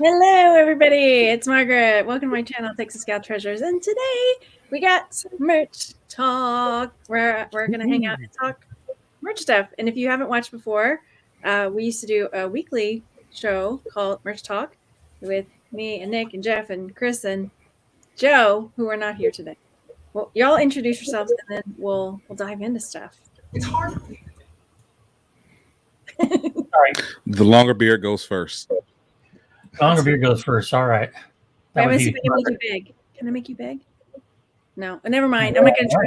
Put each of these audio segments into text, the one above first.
Hello, everybody. It's Margaret. Welcome to my channel, Texas Gal Treasures. And today we got merch talk. We're going to hang out and talk merch stuff. And if you haven't watched before, we used to do a weekly show called Merch Talk with me and Nick and Jeff and Chris and Joe, who are not here today. Well, y'all introduce yourselves and then we'll dive into stuff. It's hard. Sorry. The longer beard goes first. Longer beard goes first. All right. That would be make you big. Can I make you big? No, never mind. I'm not going to try.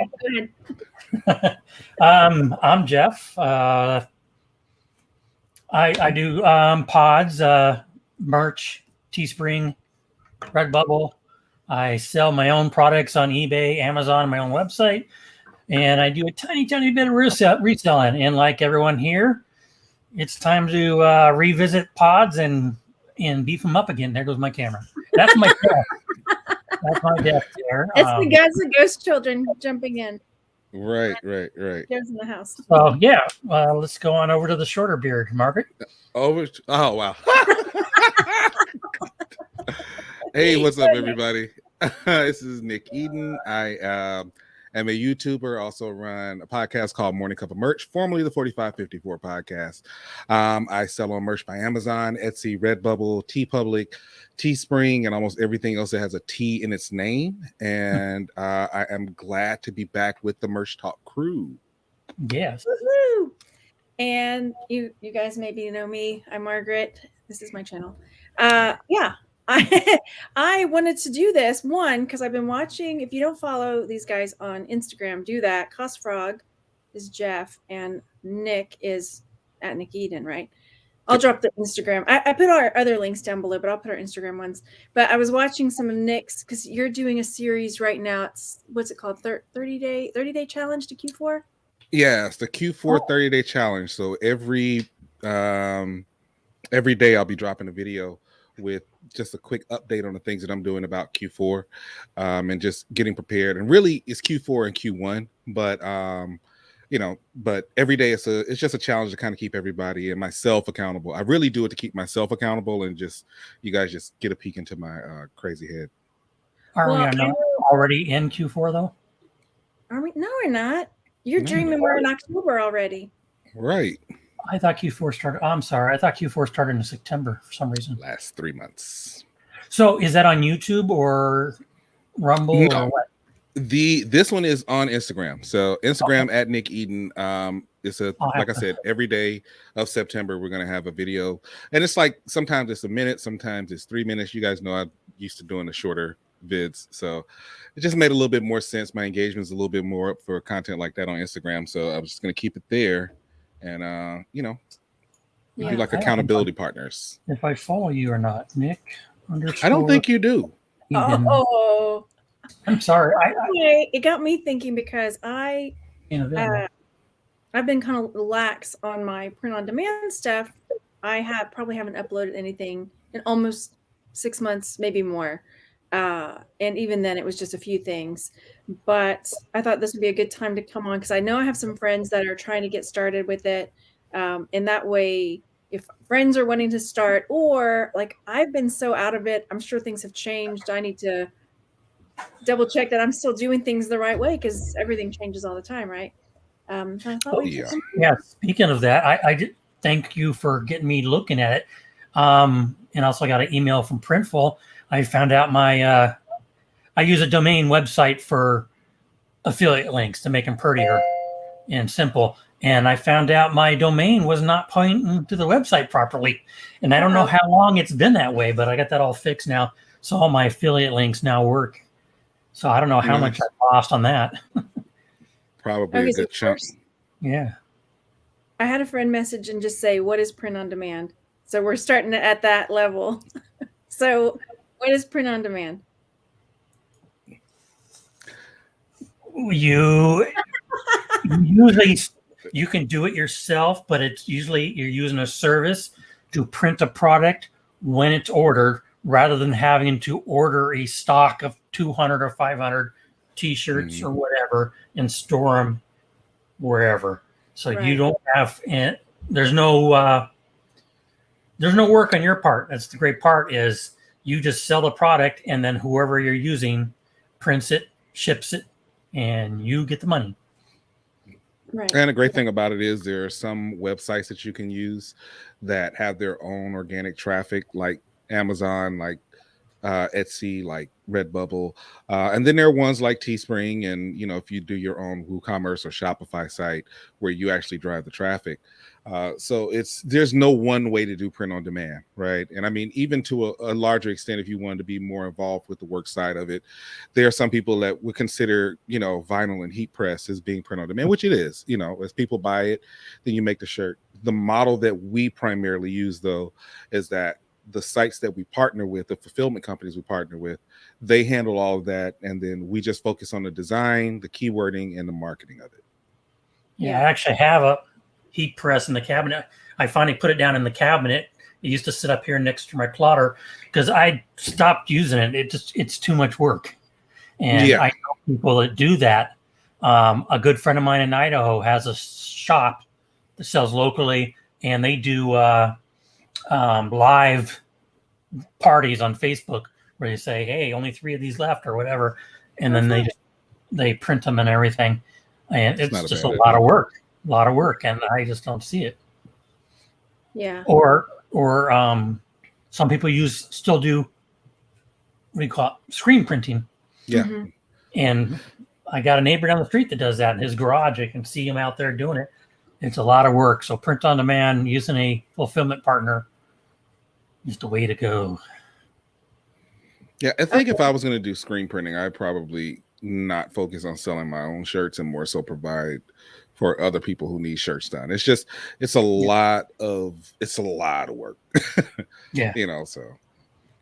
Go ahead. I'm Jeff. I do pods, merch, Teespring, Redbubble. I sell my own products on eBay, Amazon, my own website, and I do a tiny bit of reselling. And like everyone here, it's time to revisit pods and beef them up again. There goes my camera. That's my desk. That's my desk there. It's the ghost children jumping in. Right. Joe's in the house. So yeah, let's go on over to the shorter beard, Margaret. Oh wow. Hey, what's up, everybody? This is Nick Eden. I am a YouTuber, also run a podcast called Morning Cup of Merch, formerly the 4554 podcast. I sell on merch by Amazon, Etsy, Redbubble, TeePublic, Teespring, and almost everything else that has a T in its name. And I am glad to be back with the Merch Talk crew. Yes. Woo-hoo! And you guys maybe know me. I'm Margaret. This is my channel. I wanted to do this because I've been watching. If you don't follow these guys on Instagram, do that. Cost Frog is Jeff and Nick is at Nick Eden, right? I'll drop the Instagram. I put our other links down below, but I'll put our Instagram ones. But I was watching some of Nick's because you're doing a series right now. It's what's it called? 30-day challenge to Q4. Yeah, it's the Q4 30-day challenge. So every day I'll be dropping a video with just a quick update on the things that I'm doing about Q4 and just getting prepared. And really it's Q4 and Q1, but every day it's just a challenge to kind of keep everybody and myself accountable. I really do it to keep myself accountable and just you guys just get a peek into my crazy head. Are we not already in Q4 though? Are we? No, we're not. You're dreaming we're in October already. Right. I thought Q4 started. I'm sorry. I thought Q4 started in September for some reason. Last 3 months. So is that on YouTube or Rumble or what? This one is on Instagram. So Instagram at Nick Eden. It's like I said, every day of September we're gonna have a video, and it's like sometimes it's a minute, sometimes it's 3 minutes. You guys know I'm used to doing the shorter vids, so it just made a little bit more sense. My engagement is a little bit more up for content like that on Instagram, so I was just gonna keep it there. And be like accountability partners. If I follow you or not, Nick _. I don't think you do. Oh, I'm sorry. It got me thinking because I've been kind of lax on my print-on-demand stuff. I probably haven't uploaded anything in almost 6 months, maybe more. And even then, it was just a few things. But I thought this would be a good time to come on because I know I have some friends that are trying to get started with it. And that way, if friends are wanting to start, or like I've been so out of it, I'm sure things have changed. I need to double check that I'm still doing things the right way because everything changes all the time, right? Yeah. Speaking of that, I did thank you for getting me looking at it. And also I got an email from Printful. I found out I use a domain website for affiliate links to make them prettier and simple. And I found out my domain was not pointing to the website properly. And I don't know how long it's been that way, but I got that all fixed now. So all my affiliate links now work. So I don't know how much I lost on that. Probably a good chunk. Yeah. I had a friend message and just say, what is print on demand? So we're starting at that level. So what is print on demand? Usually you can do it yourself, but it's usually you're using a service to print a product when it's ordered rather than having to order a stock of 200 or 500 t-shirts or whatever and store them wherever. So you don't have, there's no there's no work on your part. That's the great part, is you just sell the product, and then whoever you're using prints it, ships it, and you get the money. Right. And a great thing about it is there are some websites that you can use that have their own organic traffic, like Amazon, like Etsy, like Redbubble, and then there are ones like Teespring, and if you do your own WooCommerce or Shopify site where you actually drive the traffic. So there's no one way to do print on demand, right? And I mean, even to a larger extent, if you wanted to be more involved with the work side of it, there are some people that would consider vinyl and heat press as being print on demand, which it is. As people buy it, then you make the shirt. The model that we primarily use, though, is that the sites that we partner with, the fulfillment companies we partner with, they handle all of that, and then we just focus on the design, the keywording, and the marketing of it. Yeah, I actually have a heat press in the cabinet. I finally put it down in the cabinet. It used to sit up here next to my plotter because I stopped using it. It's too much work. And I know people that do that. A good friend of mine in Idaho has a shop that sells locally, and they do live parties on Facebook where they say, hey, only 3 of these left or whatever. And then they print them and everything. And it's just a lot of work. And I just don't see it. Yeah. Or some people still do, what do you call it? Screen printing. Yeah. Mm-hmm. And I got a neighbor down the street that does that in his garage. I can see him out there doing it. It's a lot of work. So print on demand using a fulfillment partner is the way to go. Yeah, I think if I was going to do screen printing, I'd probably not focus on selling my own shirts and more so provide for other people who need shirts done. It's a lot of work. Yeah. So.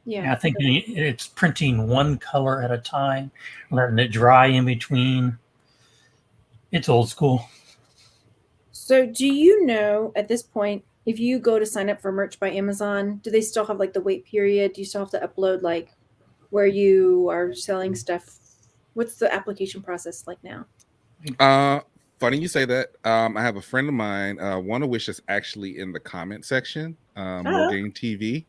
Yeah. I think it's printing one color at a time, letting it dry in between. It's old school. So do you know at this point, if you go to sign up for merch by Amazon, do they still have like the wait period? Do you still have to upload like where you are selling stuff? What's the application process like now? Funny you say that. I have a friend of mine, one of which is actually in the comment section, Morgan TV,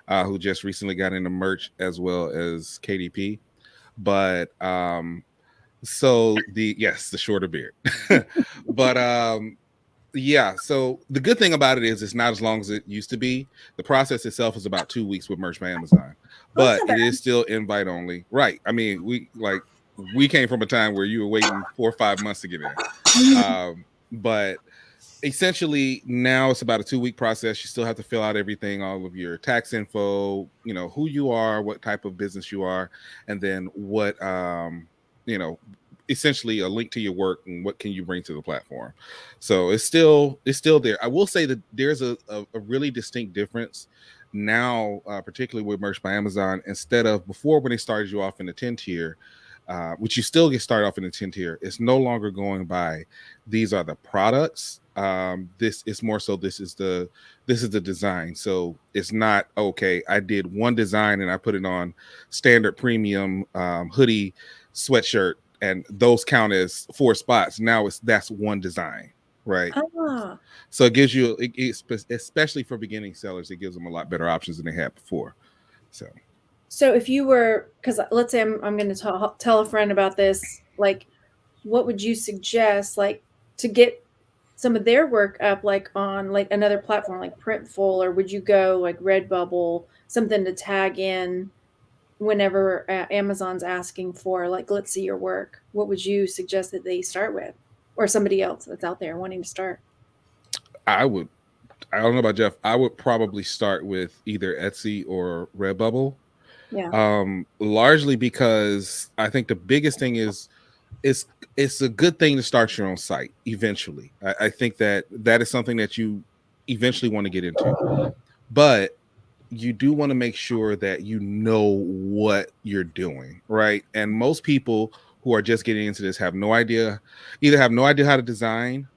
who just recently got into merch as well as KDP. But the shorter beard. But yeah, so the good thing about it is it's not as long as it used to be. The process itself is about 2 weeks with merch by Amazon, but it is still invite only. Right. I mean, we came from a time where you were waiting 4 or 5 months to get in. But essentially now it's about a 2-week process. You still have to fill out everything, all of your tax info, who you are, what type of business you are, and then what, essentially a link to your work and what can you bring to the platform. So it's still there. I will say that there's a really distinct difference now, particularly with merch by Amazon. Instead of before, when they started you off in the 10 tier, which you still get started off in the 10 tier, it's no longer going by these are the products. This is more so this is the design. So it's not, okay, I did one design and I put it on standard premium hoodie, sweatshirt, and those count as 4 spots. Now that's one design, right? So it gives you, especially for beginning sellers, it gives them a lot better options than they had before. So if you were, because let's say I'm going to tell a friend about this, like, what would you suggest, like, to get some of their work up, like on like another platform, like Printful, or would you go like Redbubble, something to tag in whenever Amazon's asking for, like, let's see your work? What would you suggest that they start with, or somebody else that's out there wanting to start? I don't know about Jeff. I would probably start with either Etsy or Redbubble. Yeah. Largely because I think the biggest thing is it's a good thing to start your own site eventually. I think that is something that you eventually want to get into, but you do want to make sure that you know what you're doing, right? And most people who are just getting into this have no idea how to design,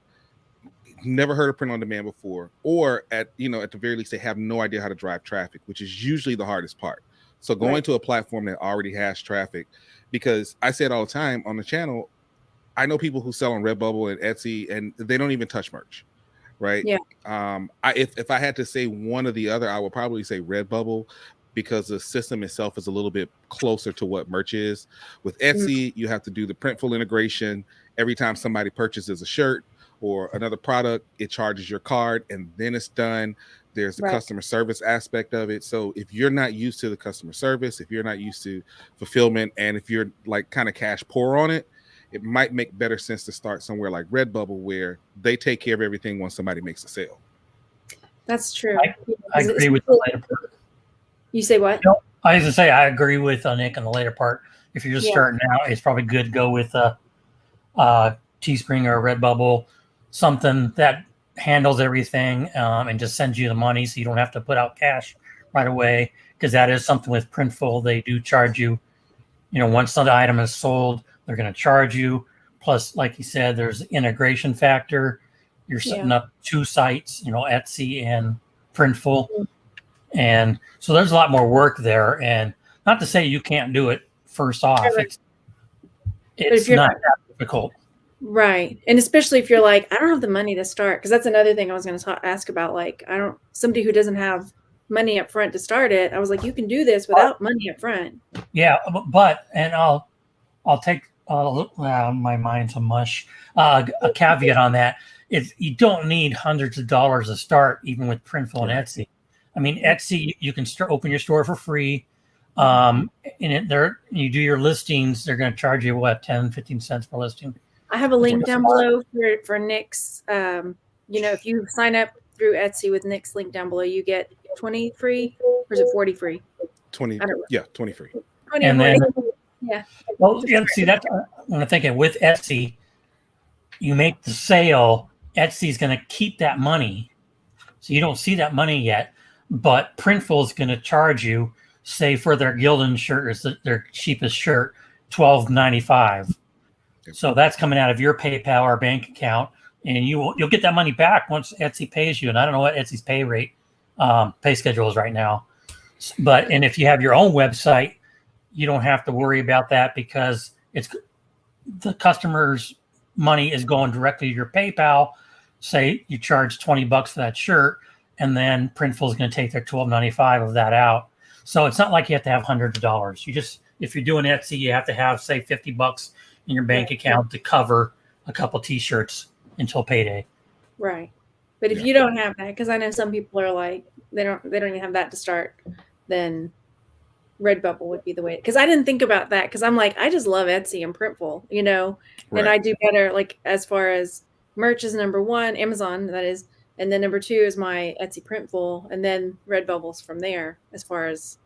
never heard of print on demand before, or at the very least they have no idea how to drive traffic, which is usually the hardest part. So going to a platform that already has traffic, because I say it all the time on the channel, I know people who sell on Redbubble and Etsy and they don't even touch merch. right? Yeah. If I had to say one or the other, I would probably say Redbubble, because the system itself is a little bit closer to what merch is. With Etsy, you have to do the Printful integration. Every time somebody purchases a shirt or another product, it charges your card and then it's done. There's the Right. customer service aspect of it. So if you're not used to the customer service, if you're not used to fulfillment, and if you're like kind of cash poor on it, it might make better sense to start somewhere like Redbubble, where they take care of everything once somebody makes a sale. That's true. I agree with the later part. You say what? No, I was going to say, I agree with Nick on the later part. If you're just Yeah. starting out, it's probably good to go with Teespring or Redbubble, something that handles everything and just sends you the money so you don't have to put out cash right away. Because that is something with Printful. They do charge you, once the item is sold, they're going to charge you. Plus, like you said, there's the integration factor. You're setting up two sites, Etsy and Printful. And so there's a lot more work there. And not to say you can't do it first off. It's not that difficult. Right. And especially if you're like, I don't have the money to start, because that's another thing I was going to ask about. Like, somebody who doesn't have money up front to start it. I was like, you can do this without money up front. Yeah. And I'll take my mind's a mush. A caveat on that is you don't need hundreds of dollars to start, even with Printful and Etsy. I mean, Etsy, you can open your store for free. You do your listings, they're going to charge you, what, 10, 15 cents per listing? I have a link down below for Nick's. If you sign up through Etsy with Nick's link down below, you get 20 free, or is it 40 free? 20 free. 20 and then, yeah. Well, yeah, see, that's when I'm thinking with Etsy, you make the sale, Etsy's going to keep that money. So you don't see that money yet, but Printful is going to charge you, say for their Gildan shirt, is their cheapest shirt, $12.95. So that's coming out of your PayPal or bank account, and you'll get that money back once Etsy pays you. And I don't know what Etsy's pay schedule is right now, and if you have your own website, you don't have to worry about that, because it's the customer's money is going directly to your PayPal. Say you charge $20 for that shirt, and then Printful is going to take their $12.95 of that out. So it's not like you have to have hundreds of dollars. If you're doing Etsy, you have to have, say, $50 in your bank account to cover a couple T-shirts until payday. Right. But if you don't have that, because I know some people are like, they don't even have that to start, then Redbubble would be the way. Because I didn't think about that, because I'm like, I just love Etsy and Printful, and I do better, like, as far as merch is number one, Amazon, that is, and then number two is my Etsy Printful, and then Redbubble's from there, as far as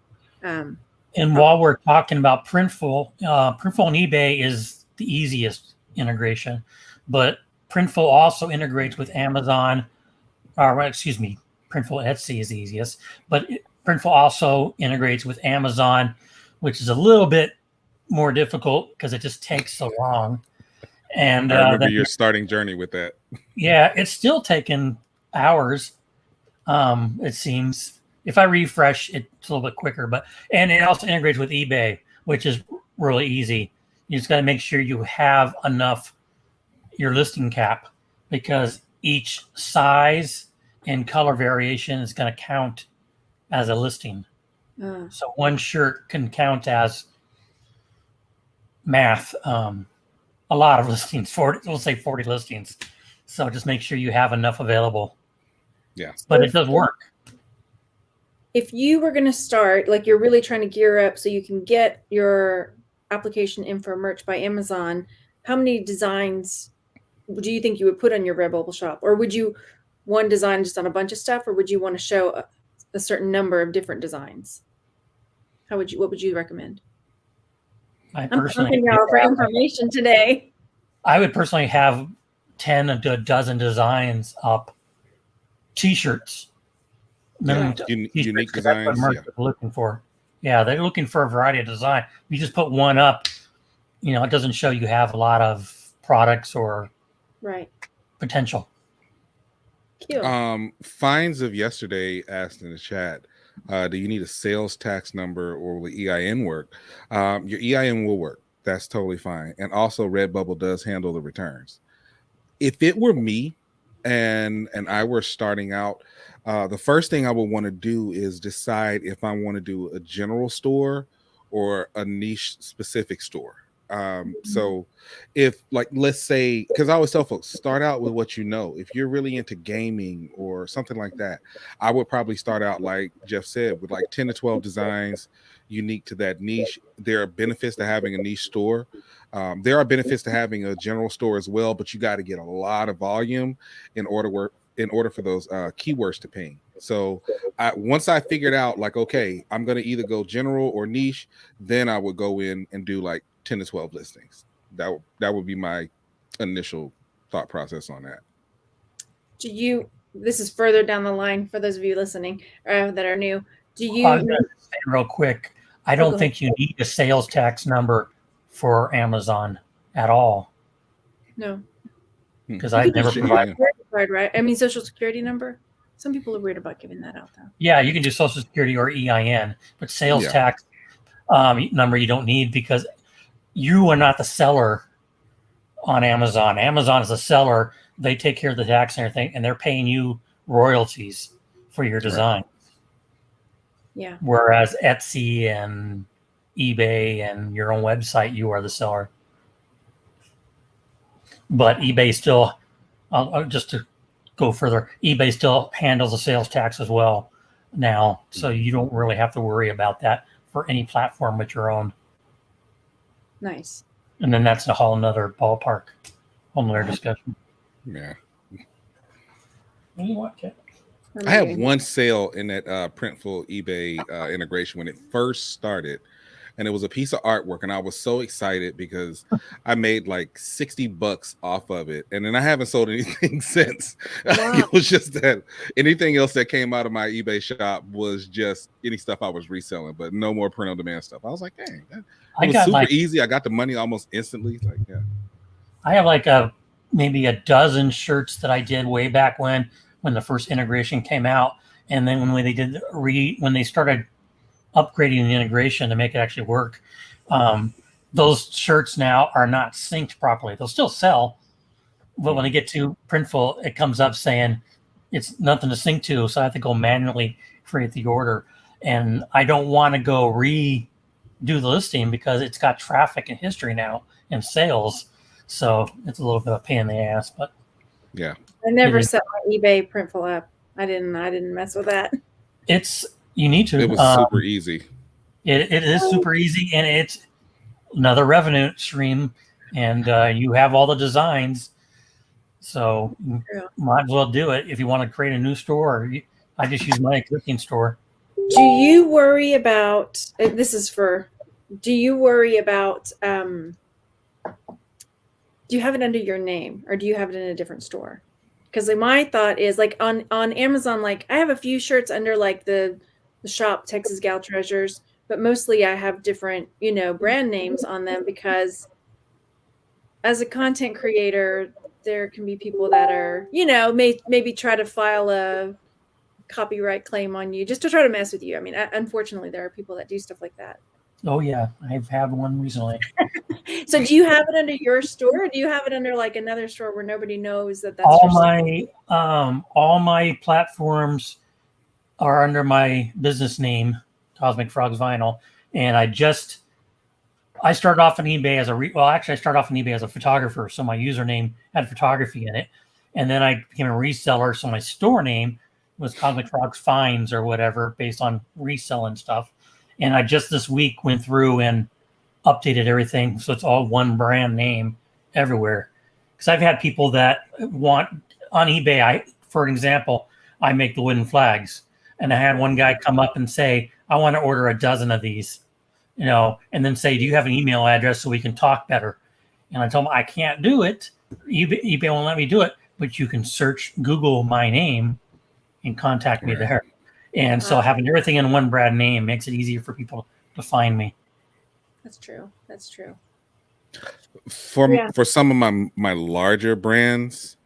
and while we're talking about Printful, Printful and eBay is the easiest integration, but Printful also integrates with Amazon. Printful Etsy is the easiest, but Printful also integrates with Amazon, which is a little bit more difficult because it just takes so long. And I remember your starting journey with that. Yeah, it's still taking hours. It seems. If I refresh, it's a little bit quicker, and it also integrates with eBay, which is really easy. You just got to make sure you have enough your listing cap, because each size and color variation is going to count as a listing. So one shirt can count as math. A lot of listings, we'll say 40 listings. So just make sure you have enough available. Yeah. But it does work. If you were going to start, like, you're really trying to gear up so you can get your application in for merch by Amazon, how many designs do you think you would put on your Redbubble shop? Or would you one design just on a bunch of stuff, or would you want to show a certain number of different designs? What would you recommend? I'm asking y'all for information today. I would personally have 10 to a dozen designs up. T-shirts. Unique designs. That's what they're looking for. Yeah, they're looking for a variety of design. You just put one up, it doesn't show you have a lot of products or potential. Cute. Finds of yesterday asked in the chat, do you need a sales tax number, or will the EIN work? Your EIN will work. That's totally fine. And also Redbubble does handle the returns. If it were me, and I were starting out, the first thing I would want to do is decide if I want to do a general store or a niche specific store. So if, like, let's say, because I always tell folks, start out with what you know. If you're really into gaming or something like that, I would probably start out, like Jeff said, with like 10 to 12 designs unique to that niche. There are benefits to having a niche store. There are benefits to having a general store as well, but you got to get a lot of volume in order for those keywords to ping. So once I figured out, like, okay, I'm going to either go general or niche, then I would go in and do like 10 to 12 listings. That would be my initial thought process on that. This is further down the line for those of you listening that are new. I'll just say real quick, I don't think you need a sales tax number for Amazon at all. No. Because I've never provided card, right? I mean, social security number. Some people are weird about giving that out, though. Yeah, you can do social security or EIN, but sales tax number you don't need, because you are not the seller on Amazon. Amazon is a seller. They take care of the tax and everything, and they're paying you royalties for your design. Yeah. Whereas Etsy and eBay and your own website, you are the seller. But eBay still, just to go further, eBay still handles the sales tax as well now. So you don't really have to worry about that for any platform but your own. Nice. And then that's a whole nother ballpark, whole nother discussion. Yeah. What do you want, Kit? I have one sale in that Printful eBay integration when it first started, and it was a piece of artwork, and I was so excited because I made like $60 off of it, and then I haven't sold anything since. Wow. It was just that anything else that came out of my eBay shop was just any stuff I was reselling, but no more print on demand stuff. I was like, dang, it was super easy. I got the money almost instantly. Like, yeah. I have like maybe a dozen shirts that I did way back when the first integration came out, and then when they did when they started upgrading the integration to make it actually work, those shirts now are not synced properly. They'll still sell, but when they get to Printful, it comes up saying it's nothing to sync to, so I have to go manually create the order, and I don't want to go redo the listing because it's got traffic and history now and sales, so it's a little bit of a pain in the ass. But yeah, I never set my eBay Printful up. I didn't mess with that. You need to. It was super easy. It is super easy, and it's another revenue stream, and you have all the designs, so you might as well do it if you want to create a new store. I just use my existing store. Do you worry about do you worry about do you have it under your name, or do you have it in a different store? Because my thought is, like, on Amazon, like, I have a few shirts under like the shop Texas Gal Treasures, but mostly I have different, brand names on them, because as a content creator, there can be people that are, maybe try to file a copyright claim on you just to try to mess with you. I mean, unfortunately, there are people that do stuff like that. Oh yeah, I've had one recently. So do you have it under your store, or do you have it under like another store where nobody knows that that's all my platforms are under my business name, Cosmic Frogs Vinyl, and I started off on eBay I started off on eBay as a photographer, so my username had photography in it, and then I became a reseller, so my store name was Cosmic Frogs Finds or whatever, based on reselling stuff. And I just this week went through and updated everything, so it's all one brand name everywhere. Because I've had people that want on eBay. For example, I make the wooden flags, and I had one guy come up and say, "I want to order a dozen of these," and then say, "Do you have an email address so we can talk better?" And I told him I can't do it. eBay won't let me do it, but you can search Google my name and contact me there. And so having everything in one brand name makes it easier for people to find me. That's true. For some of my larger brands,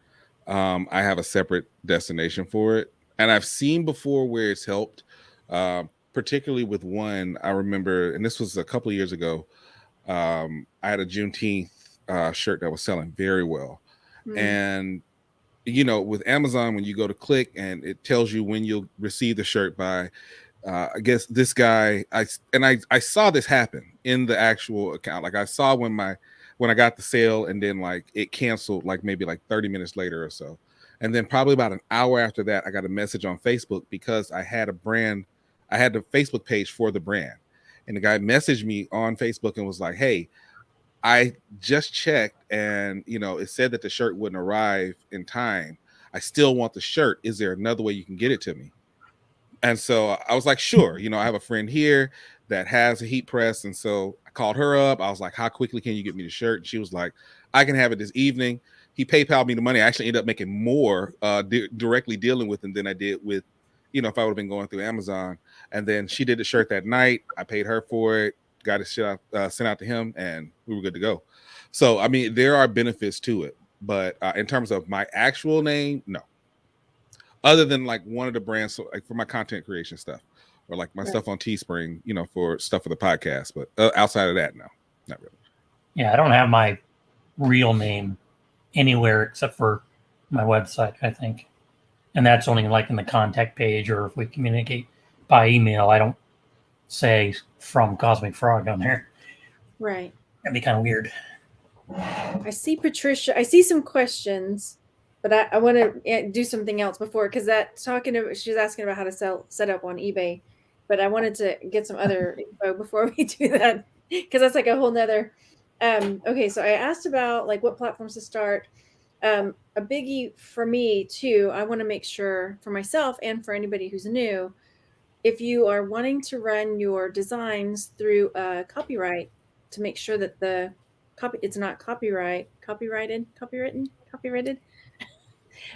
I have a separate destination for it, and I've seen before where it's helped. Particularly with one, I remember, and this was a couple of years ago. I had a Juneteenth shirt that was selling very well, and you know, with Amazon, when you go to click and it tells you when you'll receive the shirt by, I guess this guy, I saw this happen in the actual account. Like I saw when I got the sale, and then like it canceled like maybe like 30 minutes later or so. And then probably about an hour after that, I got a message on Facebook because I had the Facebook page for the brand. And the guy messaged me on Facebook and was like, "Hey, I just checked, and you know, it said that the shirt wouldn't arrive in time. I still want the shirt. Is there another way you can get it to me?" And so I was like, "Sure." You know, I have a friend here that has a heat press, and so I called her up. I was like, "How quickly can you get me the shirt?" And she was like, "I can have it this evening." He PayPal me the money. I actually ended up making more directly dealing with him than I did with, you know, if I would have been going through Amazon. And then she did the shirt that night. I paid her for it, got it sent out to him, and we were good to go. So, I mean, there are benefits to it, but in terms of my actual name, no. Other than like one of the brands, so like for my content creation stuff, or like my stuff on Teespring, you know, for stuff for the podcast. But outside of that, no, not really. Yeah, I don't have my real name anywhere except for my website, I think. And that's only like in the contact page, or if we communicate by email. I don't say from Cosmic Frog on there. Right. That'd be kind of weird. I see Patricia. I see some questions, but I want to do something else before, because she's asking about how to set up on eBay, but I wanted to get some other info before we do that, because that's like a whole nother. Okay, so I asked about like what platforms to start. A biggie for me too, I want to make sure for myself and for anybody who's new, if you are wanting to run your designs through copyright, to make sure that it's not copyrighted.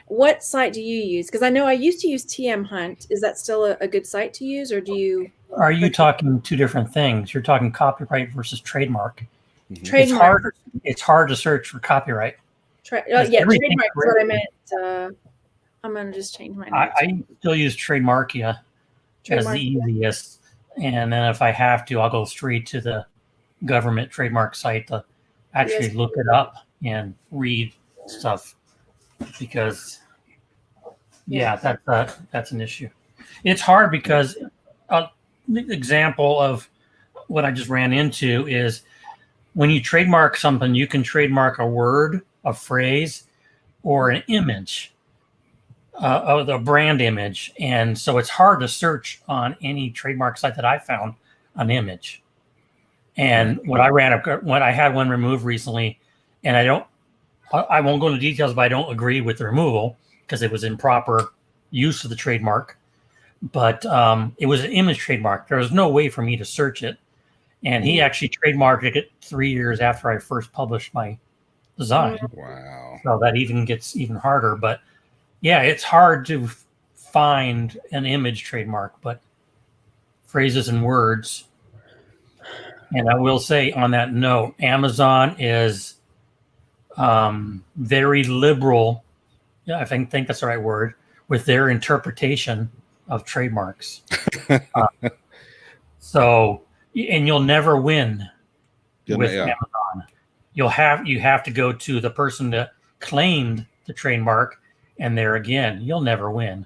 What site do you use? Because I know I used to use TM Hunt. Is that still a good site to use, or do you? Are you talking two different things? You're talking copyright versus trademark. Trademark. It's hard to search for copyright. Trademark is what I meant. I'm gonna just change my name. I still use Trademarkia as the easiest, and then if I have to, I'll go straight to the government trademark site to actually look it up and read stuff, because that's an issue. It's hard because an example of what I just ran into is when you trademark something, you can trademark a word, a phrase, or an image, the brand image. And so it's hard to search on any trademark site that I found an image. And when I had one removed recently, and I won't go into details, but I don't agree with the removal because it was improper use of the trademark. But it was an image trademark. There was no way for me to search it. And he actually trademarked it 3 years after I first published my design. Wow. So that even gets even harder. But yeah, it's hard to find an image trademark, but phrases and words. And I will say on that note, Amazon is very liberal. Yeah, I think that's the right word, with their interpretation of trademarks. And you'll never win with Amazon. You have to go to the person that claimed the trademark, and there again, you'll never win.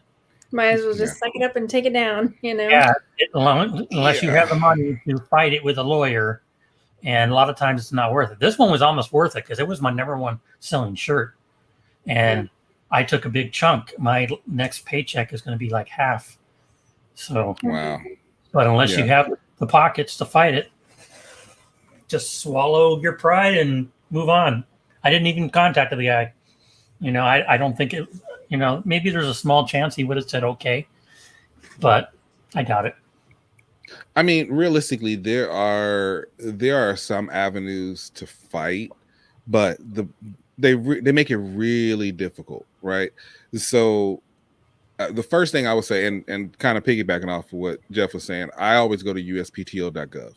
Might as well just suck it up and take it down, you know? Yeah, unless you have the money to fight it with a lawyer, and a lot of times it's not worth it. This one was almost worth it because it was my number one selling shirt, and I took a big chunk. My next paycheck is going to be like half. So wow. But unless you have the pockets to fight it, just swallow your pride and move on. I didn't even contact the guy. You know, I don't think it, you know, maybe there's a small chance he would have said okay, but I doubt it. I mean, realistically, there are some avenues to fight, but they make it really difficult, right? So the first thing I would say, and kind of piggybacking off of what Jeff was saying, I always go to uspto.gov.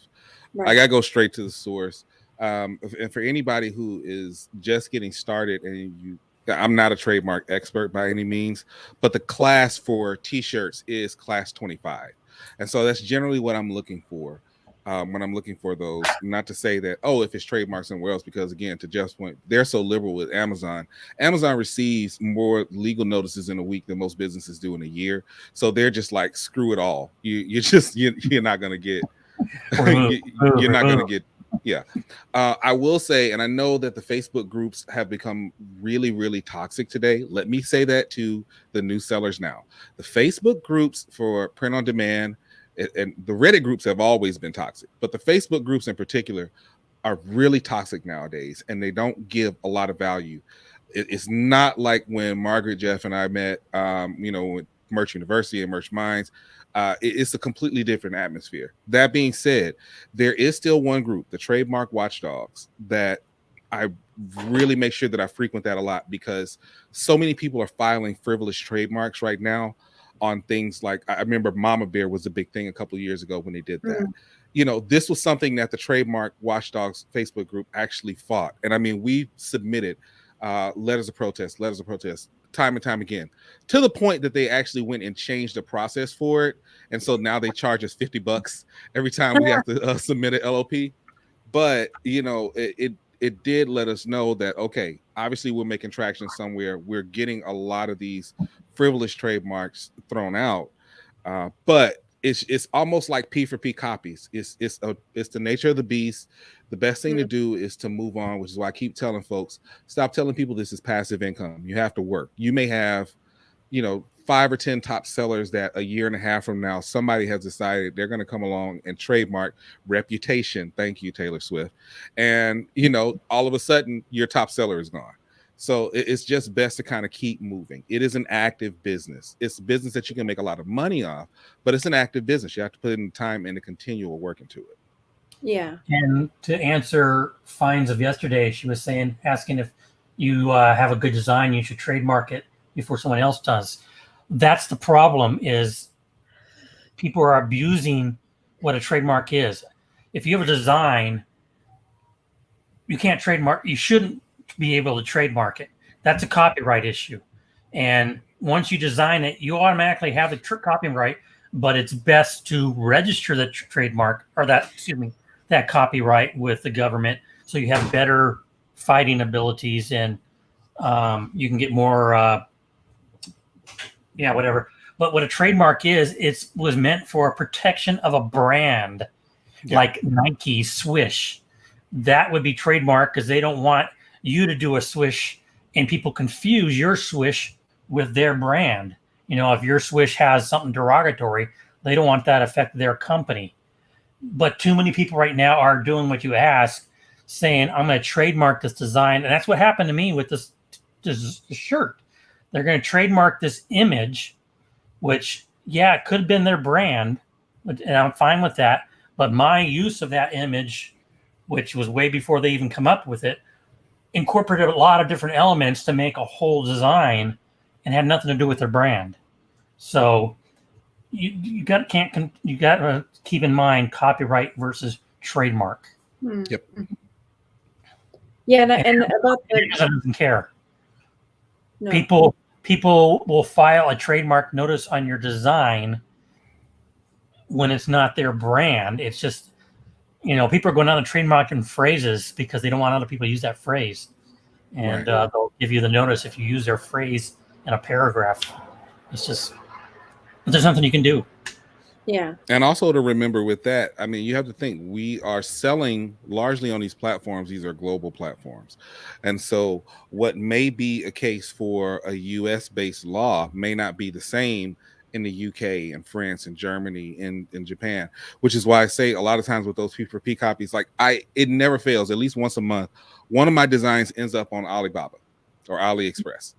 Right. I gotta go straight to the source. And for anybody who is just getting started, and I'm not a trademark expert by any means, but the class for t-shirts is class 25. And so that's generally what I'm looking for. when I'm looking for those. Not to say that, oh, if it's trademarked somewhere else, because again, to Jeff's point, they're so liberal with Amazon. Amazon receives more legal notices in a week than most businesses do in a year. So they're just like, screw it all. You're not going to get, you're not going to get. Yeah. I will say, and I know that the Facebook groups have become really, really toxic today. Let me say that to the new sellers now. The Facebook groups for print on demand and the Reddit groups have always been toxic, but the Facebook groups in particular are really toxic nowadays, and they don't give a lot of value. It's not like when Margaret, Jeff, and I met, with Merch University and Merch Minds. It's a completely different atmosphere. That being said, there is still one group, the Trademark Watchdogs, that I really make sure that I frequent that a lot, because so many people are filing frivolous trademarks right now on things like, I remember Mama Bear was a big thing a couple of years ago when they did that. This was something that the Trademark Watchdogs Facebook group actually fought. And I mean, we submitted letters of protest, time and time again, to the point that they actually went and changed the process for it. And so now they charge us $50 every time we have to submit an LOP. But, it did let us know that, okay, obviously we're making traction somewhere. We're getting a lot of these frivolous trademarks thrown out. But it's almost like P for P copies. It's the nature of the beast. The best thing to do is to move on, which is why I keep telling folks, stop telling people this is passive income. You have to work. You may have, 5 or 10 top sellers that a year and a half from now, somebody has decided they're going to come along and trademark reputation. Thank you, Taylor Swift. And, all of a sudden your top seller is gone. So it's just best to kind of keep moving. It is an active business. It's a business that you can make a lot of money off, but it's an active business. You have to put in time and the continual work into it. Yeah. And to answer Fines of yesterday, she was asking if you have a good design, you should trademark it before someone else does. That's the problem, is people are abusing what a trademark is. If you have a design, you can't trademark. You shouldn't be able to trademark it. That's a copyright issue. And once you design it, you automatically have the copyright, but it's best to register the trademark or that copyright with the government, so you have better fighting abilities and you can get more whatever. But what a trademark is, it was meant for protection of a brand, like Nike, Swish. That would be trademark, because they don't want you to do a swish and people confuse your swish with their brand. If your swish has something derogatory, they don't want that affect their company. But too many people right now are doing what you ask, saying, I'm going to trademark this design. And that's what happened to me with this shirt. They're going to trademark this image, which, it could have been their brand, and I'm fine with that. But my use of that image, which was way before they even come up with it, incorporated a lot of different elements to make a whole design and had nothing to do with their brand. So you got to keep in mind copyright versus trademark. Yep. Yeah, and about the doesn't care. No. People will file a trademark notice on your design when it's not their brand. It's just, people are going on and trademarking phrases because they don't want other people to use that phrase. And they'll give you the notice if you use their phrase in a paragraph. It's just, there's nothing you can do. Yeah. And also to remember with that, I mean, you have to think we are selling largely on these platforms. These are global platforms. And so what may be a case for a US based law may not be the same in the UK and France and Germany and in Japan, which is why I say a lot of times with those P for P copies, like it never fails. At least once a month, one of my designs ends up on Alibaba or AliExpress.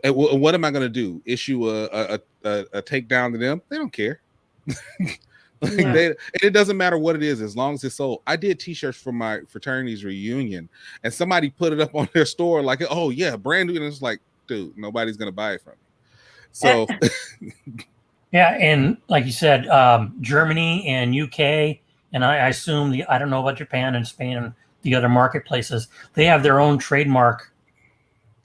And what am I going to do? Issue a takedown to them? They don't care. It doesn't matter what it is as long as it's sold. I did t-shirts for my fraternity's reunion, and somebody put it up on their store like, oh yeah, brand new, and it's like, dude, nobody's gonna buy it from me. So and like you said, Germany and UK, and I assume I don't know about Japan and Spain and the other marketplaces, they have their own trademark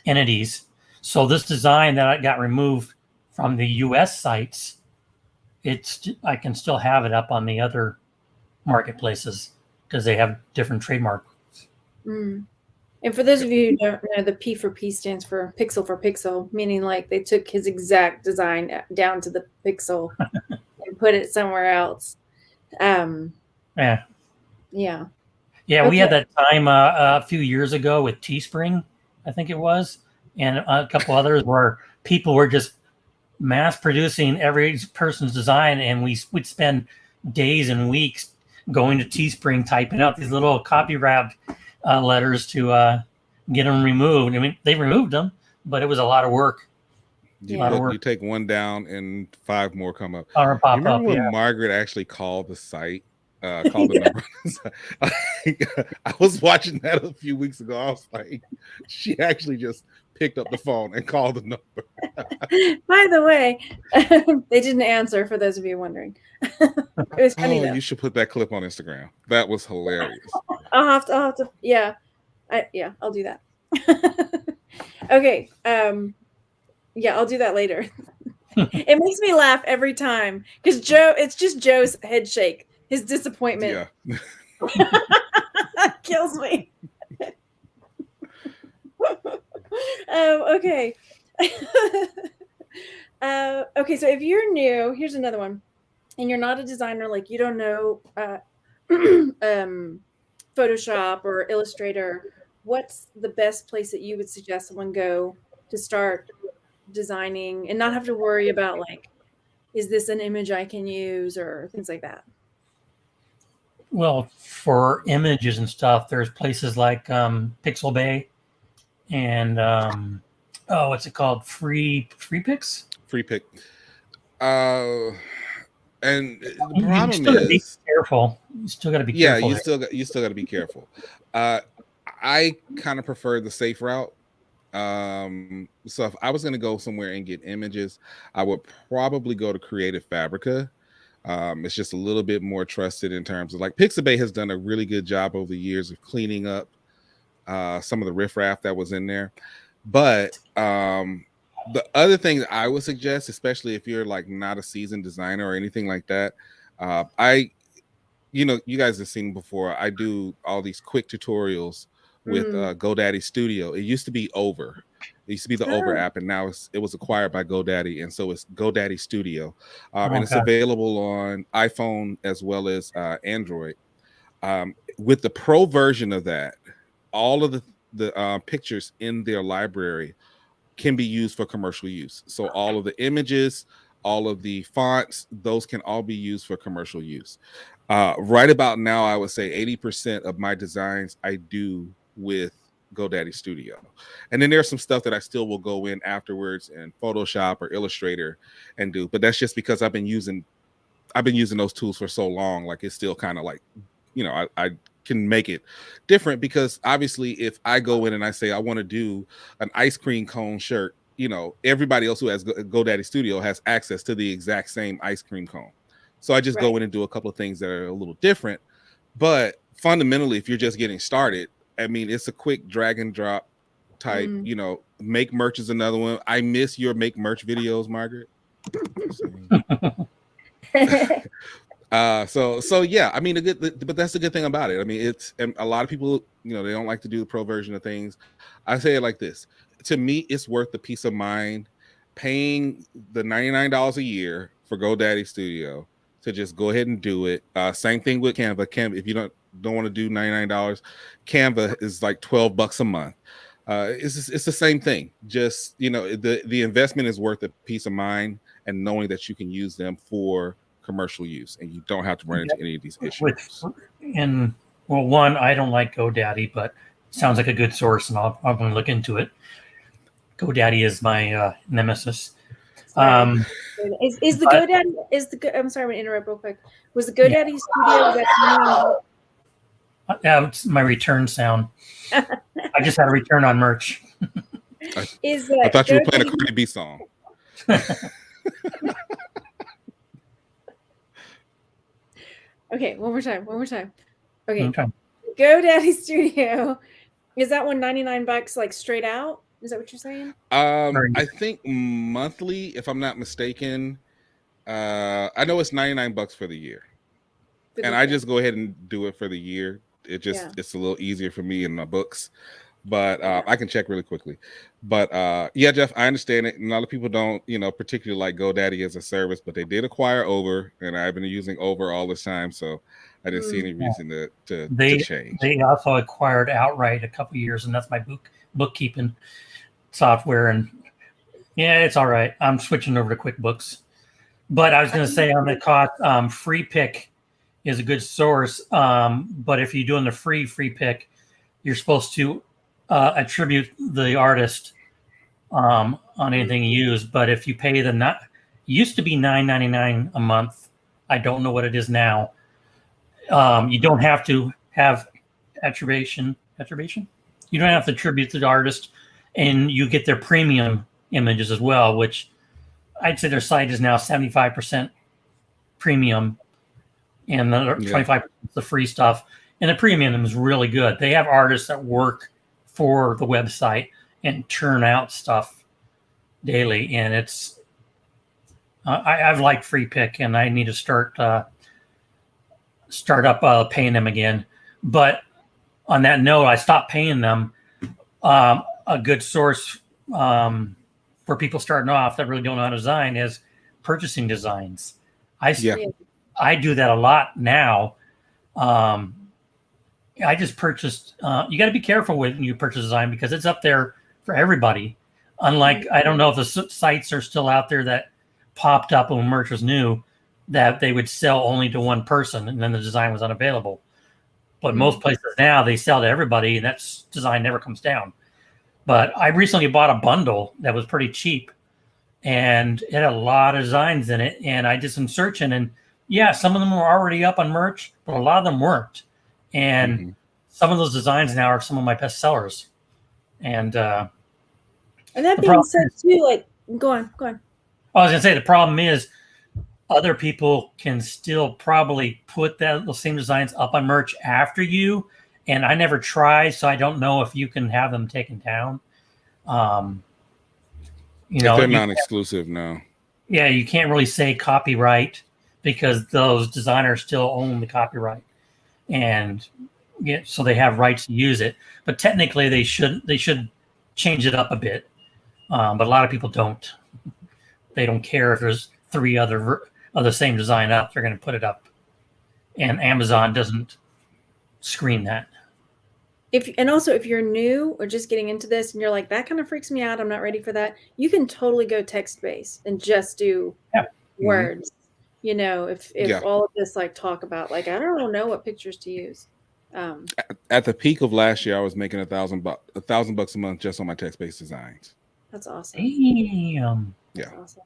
entities. So this design that got removed from the US sites, I can still have it up on the other marketplaces because they have different trademarks. Mm. And for those of you who don't know, the P for P stands for pixel, meaning like they took his exact design down to the pixel and put it somewhere else. Yeah. Yeah. Yeah, Okay. we had that time a few years ago with Teespring, I think it was, and a couple others where people were just mass producing every person's design, and we'd spend days and weeks going to Teespring typing out these little copy wrapped letters to get them removed. I mean, they removed them, but it was a lot of work. You take one down and 5 more come up. Or pop you remember up, when yeah. Margaret actually called the site? Called the number. I was watching that a few weeks ago. I was like, she actually just picked up the phone and called the number. By the way, they didn't answer, for those of you wondering. It was funny though. You should put that clip on Instagram. That was hilarious. I'll have to yeah. I'll do that. Okay. Yeah, I'll do that later. It makes me laugh every time because it's just Joe's head shake. His disappointment kills me. Okay. Okay, so if you're new, here's another one, and you're not a designer, like you don't know Photoshop or Illustrator, what's the best place that you would suggest someone go to start designing and not have to worry about, like, is this an image I can use or things like that? Well, for images and stuff, there's places like Pixel Bay and what's it called? Free Pix? Free Pick. And the problem you still is, be careful. You still got to be careful. Yeah, you still got to be careful. I kind of prefer the safe route. So if I was going to go somewhere and get images, I would probably go to Creative Fabrica. It's just a little bit more trusted in terms of, like, Pixabay has done a really good job over the years of cleaning up some of the riffraff that was in there. But the other thing that I would suggest, especially if you're like not a seasoned designer or anything like that, you guys have seen before, I do all these quick tutorials with GoDaddy Studio. It used to be Over. It used to be the Over app, and now it was acquired by GoDaddy, and so it's GoDaddy Studio. And it's available on iPhone as well as Android. With the pro version of that, all of the pictures in their library can be used for commercial use. So all of the images, all of the fonts, those can all be used for commercial use. Right about now, I would say 80% of my designs I do with GoDaddy Studio. And then there's some stuff that I still will go in afterwards in Photoshop or Illustrator and do, but that's just because I've been using those tools for so long. Like, it's still kind of like, I can make it different, because obviously if I go in and I say I want to do an ice cream cone shirt, everybody else who has GoDaddy Studio has access to the exact same ice cream cone. So I just go in and do a couple of things that are a little different. But fundamentally, if you're just getting started, I mean, it's a quick drag and drop type, Make merch is another one. I miss your make merch videos, Margaret. So yeah, I mean, but that's the good thing about it. I mean, and a lot of people, they don't like to do the pro version of things. I say it like this: to me, it's worth the peace of mind paying the $99 a year for GoDaddy Studio to just go ahead and do it. Same thing with Canva. Canva, if you don't want to do $99, Canva is like $12 a month. It's the same thing. Just, the investment is worth the peace of mind and knowing that you can use them for commercial use and you don't have to run into any of these issues. One, I don't like GoDaddy, but it sounds like a good source, and I'm going to look into it. GoDaddy is my nemesis. Is the GoDaddy I'm sorry to interrupt real quick. Was the GoDaddy Studio it's my return sound. I just had a return on merch. I thought you were playing a Cardi B song. Okay, one more time. Okay. GoDaddy Studio, is that one $99 like straight out? Is that what you're saying? I think monthly, if I'm not mistaken. I know it's $99 for the year. And I just go ahead and do it for the year. Yeah. It's a little easier for me in my books, but I can check really quickly. But yeah, Jeff, I understand it. And a lot of people don't, particularly like GoDaddy as a service, but they did acquire Over, and I've been using Over all this time, so I didn't see any reason to change. They also acquired Outright a couple years, and that's my bookkeeping software. And yeah, it's all right. I'm switching over to QuickBooks. But I was going to say on the cost, Free Pick is a good source. But if you're doing the free pick, you're supposed to attribute the artist on anything you use. But if you pay used to be $9.99 a month. I don't know what it is now. You don't have to have attribution. You don't have to attribute to the artist, and you get their premium images as well, which I'd say their site is now 75% premium, and the 25% is the free stuff. And the premium is really good. They have artists that work for the website and churn out stuff daily, and it's I've liked Free Pick, and I need to start up paying them again. But on that note, I stopped paying them. A good source for people starting off that really don't know how to design is purchasing designs. I do that a lot now. I just purchased. You got to be careful when you purchase design because it's up there for everybody. Unlike, I don't know if the sites are still out there that popped up when merch was new, that they would sell only to one person and then the design was unavailable. But most places now they sell to everybody, and that design never comes down. But I recently bought a bundle that was pretty cheap, and it had a lot of designs in it. And I did some searching, and yeah, some of them were already up on merch, but a lot of them weren't. And some of those designs now are some of my best sellers. And that being said, too, like, go on. I was gonna say the problem is other people can still probably put those same designs up on merch after you. And I never tried, so I don't know if you can have them taken down. If they're non-exclusive, no. Yeah, you can't really say copyright because those designers still own the copyright, and so they have rights to use it. But technically, they should change it up a bit. But a lot of people don't. They don't care if there's 3 other of the same design up. They're going to put it up, and Amazon doesn't screen that. If you're new or just getting into this and you're like, that kind of freaks me out, I'm not ready for that, you can totally go text-based and just do words. If all of this like talk about like, I don't know what pictures to use. At the peak of last year, I was making $1,000 a month just on my text-based designs. That's awesome. Damn. Yeah. Awesome.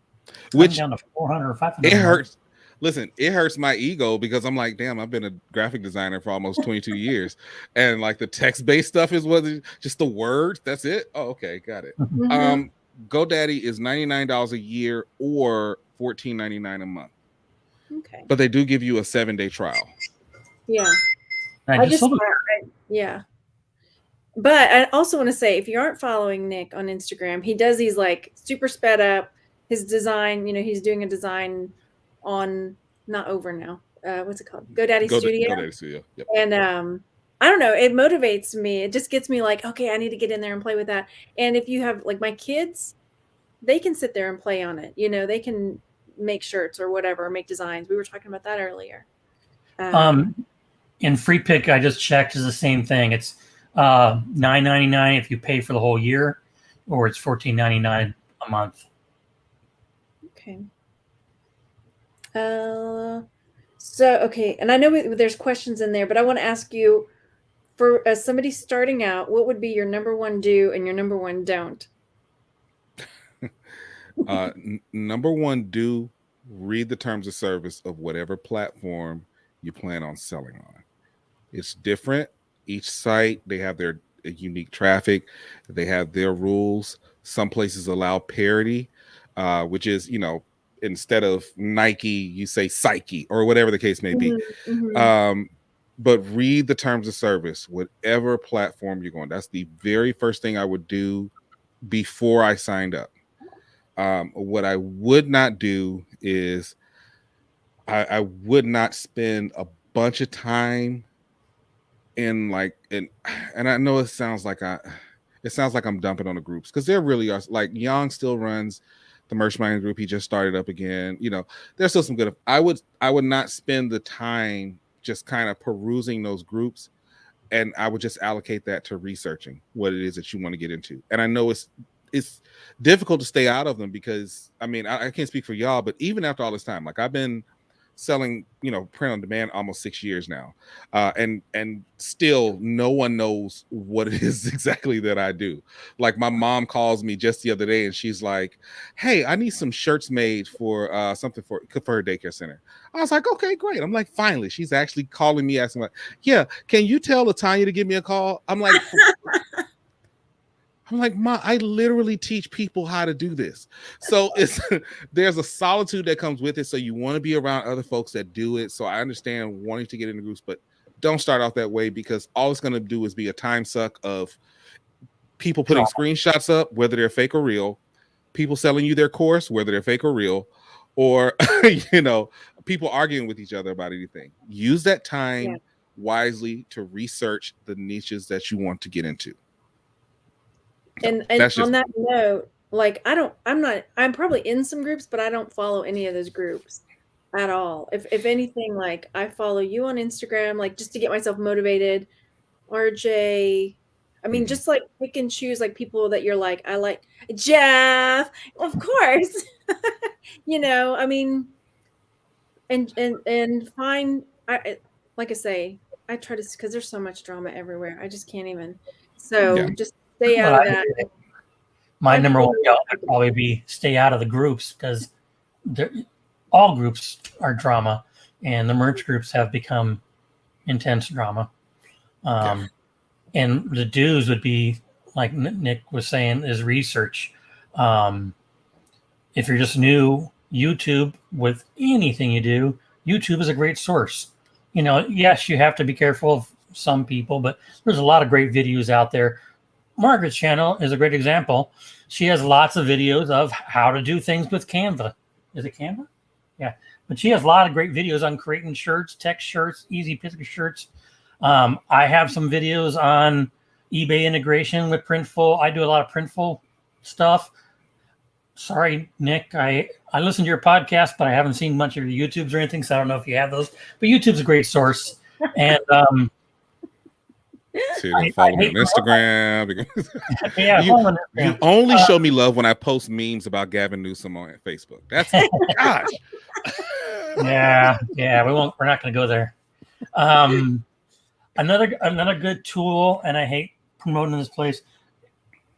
Which down to 400 or 500. It hurts. Listen, it hurts my ego because I'm like, damn, I've been a graphic designer for almost 22 years. And like the text-based stuff is just the words. That's it. Oh, okay. Got it. GoDaddy is $99 a year or $14.99 a month. Okay. But they do give you a 7-day trial. Yeah. Yeah. But I also want to say, if you aren't following Nick on Instagram, he does these like super sped up his design. He's doing a design on not Over now. What's it called? GoDaddy Studio. GoDaddy Studio. Yep. And I don't know. It motivates me. It just gets me like, okay, I need to get in there and play with that. And if you have like my kids, they can sit there and play on it. They can make shirts or whatever, or make designs. We were talking about that earlier. In Free Pick, I just checked, is the same thing. It's $9.99 if you pay for the whole year, or it's $14.99 a month. Okay. Okay, and I know there's questions in there, but I want to ask you, for somebody starting out, what would be your number one do and your number one don't? Number one do, read the terms of service of whatever platform you plan on selling on. It's different. Each site, they have their unique traffic. They have their rules. Some places allow parity, which is, instead of Nike, you say Psyche or whatever the case may be. But read the terms of service, whatever platform you're going. That's the very first thing I would do before I signed up. What I would not do is I would not spend a bunch of time in and I know it sounds like I'm dumping on the groups, because there really are. Like, Young still runs the merch mining group. He just started up again. There's still some good. I would not spend the time just kind of perusing those groups, and I would just allocate that to researching what it is that you want to get into. And I know it's difficult to stay out of them, because I can't speak for y'all, but even after all this time, like, I've been selling print on demand almost 6 years now, and still no one knows what it is exactly that I do. Like, my mom calls me just the other day and she's like, hey, I need some shirts made for something for her daycare center. I was like, okay, great. I'm like, finally she's actually calling me, asking like, yeah, can you tell Latanya to give me a call? I'm like, Ma, I literally teach people how to do this. So there's a solitude that comes with it. So you want to be around other folks that do it. So I understand wanting to get into groups, but don't start off that way, because all it's going to do is be a time suck of people putting screenshots up, whether they're fake or real, people selling you their course, whether they're fake or real, or, people arguing with each other about anything. Use that time wisely to research the niches that you want to get into. And on that note, like, I'm probably in some groups, but I don't follow any of those groups at all. If anything, like, I follow you on Instagram, like, just to get myself motivated. RJ, just like pick and choose, like, people that you're like, I like Jeff, of course. And find, like I say, I try to, because there's so much drama everywhere. I just can't even. So just stay out of that. My number one job would probably be stay out of the groups, because all groups are drama, and the merch groups have become intense drama. And the do's would be, like Nick was saying, is research. If you're just new, YouTube, with anything you do, YouTube is a great source. Yes, you have to be careful of some people, but there's a lot of great videos out there. Margaret's channel is a great example. She has lots of videos of how to do things with Canva. Is it Canva? Yeah. But she has a lot of great videos on creating shirts, text shirts, easy picture shirts. I have some videos on eBay integration with Printful. I do a lot of Printful stuff. Sorry, Nick, I listen to your podcast, but I haven't seen much of your YouTubes or anything, so I don't know if you have those. But YouTube's a great source. And follow me on Instagram. You only show me love when I post memes about Gavin Newsom on Facebook. That's gosh. Yeah. We're not going to go there. Another good tool, and I hate promoting this place,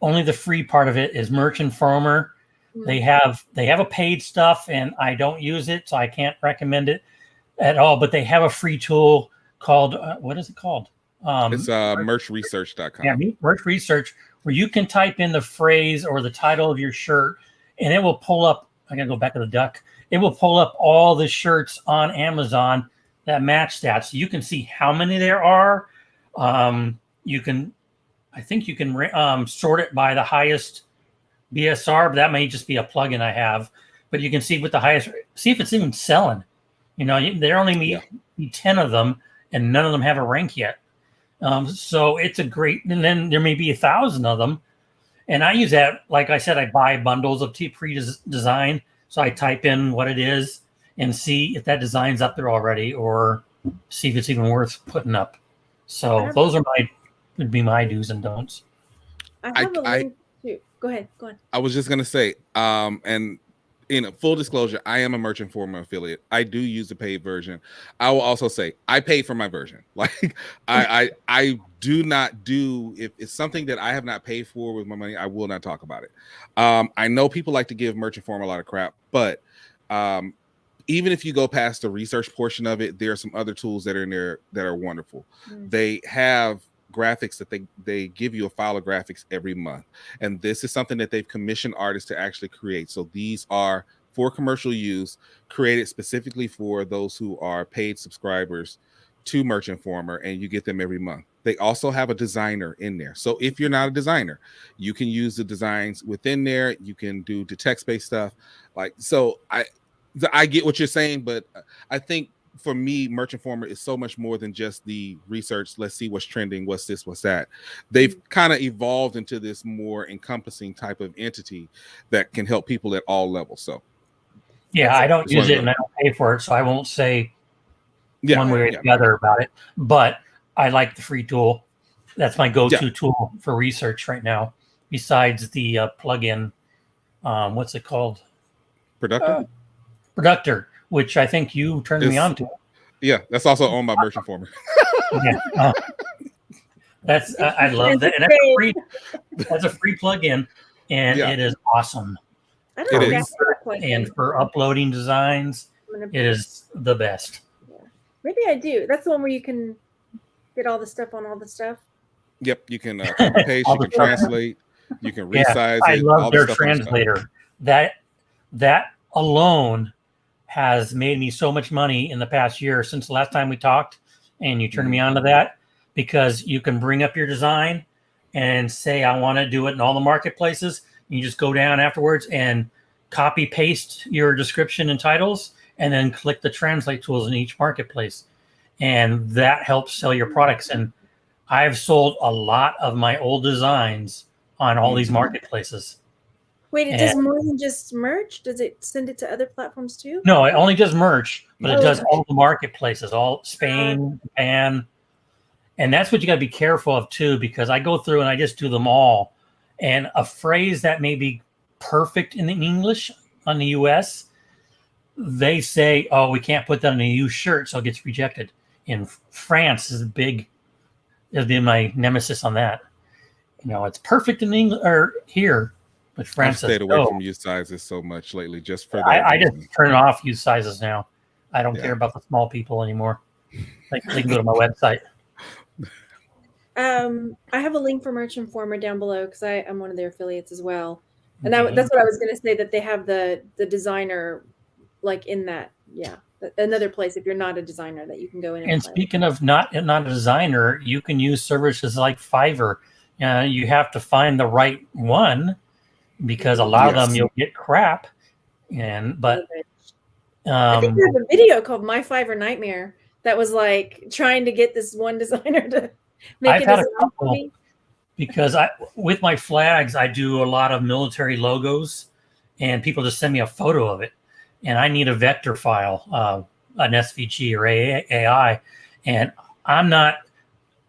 only the free part of it, is Merch Informer. They have a paid stuff, and I don't use it, so I can't recommend it at all. But they have a free tool called what is it called? It's merchresearch.com. Yeah, Merch Research, where you can type in the phrase or the title of your shirt, and it will pull up. I gotta go back to the duck. It will pull up all the shirts on Amazon that match that, so you can see how many there are. I think you can sort it by the highest BSR, but that may just be a plugin I have. But you can see with the highest, see if it's even selling. There only be 10 of them, and none of them have a rank yet. So it's a great, and then there may be 1,000 of them. And I use that, like I said, I buy bundles of pre-design. So I type in what it is and see if that design's up there already, or see if it's even worth putting up. So those would be my do's and don'ts. I have a link too. Go ahead. I was just gonna say, and in full disclosure, I am a Merch Informer affiliate. I do use the paid version. I will also say I pay for my version. Like I do not do, if it's something that I have not paid for with my money, I will not talk about it. I know people like to give Merch Informer a lot of crap, but even if you go past the research portion of it, there are some other tools that are in there that are wonderful. They have graphics that they give you a file of graphics every month, and this is something that they've commissioned artists to actually create. So these are for commercial use, created specifically for those who are paid subscribers to Merch Informer, and you get them every month. They also have a designer in there, so if you're not a designer, you can use the designs within there. You can do the text-based stuff. Like, so I get what you're saying, but I think for me, Merchant Former is so much more than just the research. Let's see what's trending, what's this, what's that. They've kind of evolved into this more encompassing type of entity that can help people at all levels. So, yeah, I don't use it and I don't pay for it, so I won't say one way or the other about it. But I like the free tool. That's my go-to tool for research right now. Besides the plugin, what's it called? Productor, which I think you turned me on to. Yeah, that's also owned by Merchant Former. Yeah, that's I love that, and that's a free plugin, and it is awesome. I don't know. And for uploading designs, it is the best. Yeah. Maybe I do. That's the one where you can get all the stuff on all the stuff. Yep, you can paste, you can translate, you can resize it. I love their translator. That alone has made me so much money in the past year since the last time we talked, and you turned me on to that, because you can bring up your design and say, I want to do it in all the marketplaces. You just go down afterwards and copy paste your description and titles, and then click the translate tools in each marketplace. And that helps sell your products. And I've sold a lot of my old designs on all these marketplaces. Wait, it does more than just merch? Does it send it to other platforms too? No, it only does merch, but it does all the marketplaces, all Spain, Japan. And that's what you got to be careful of too, because I go through and I just do them all. And a phrase that may be perfect in English on the US, they say, oh, we can't put that on a used shirt, so it gets rejected. In France is big, has been my nemesis on that. You know, it's perfect in English or here. But France I've stayed away from used sizes so much lately, just for that. I just turn off used sizes now. I don't care about the small people anymore. Like, they can go to my website. I have a link for Merchant Former down below because I'm one of their affiliates as well. And that's what I was going to say, that they have the designer like in that. Yeah. Another place, if you're not a designer, that you can go in. And speaking of not a designer, you can use services like Fiverr. You have to find the right one, because a lot of them you'll get crap. But I think there's a video called My Fiverr Nightmare that was like trying to get this one designer to make a couple, because with my flags, I do a lot of military logos, and people just send me a photo of it, and I need a vector file, an SVG or AI, and I'm not,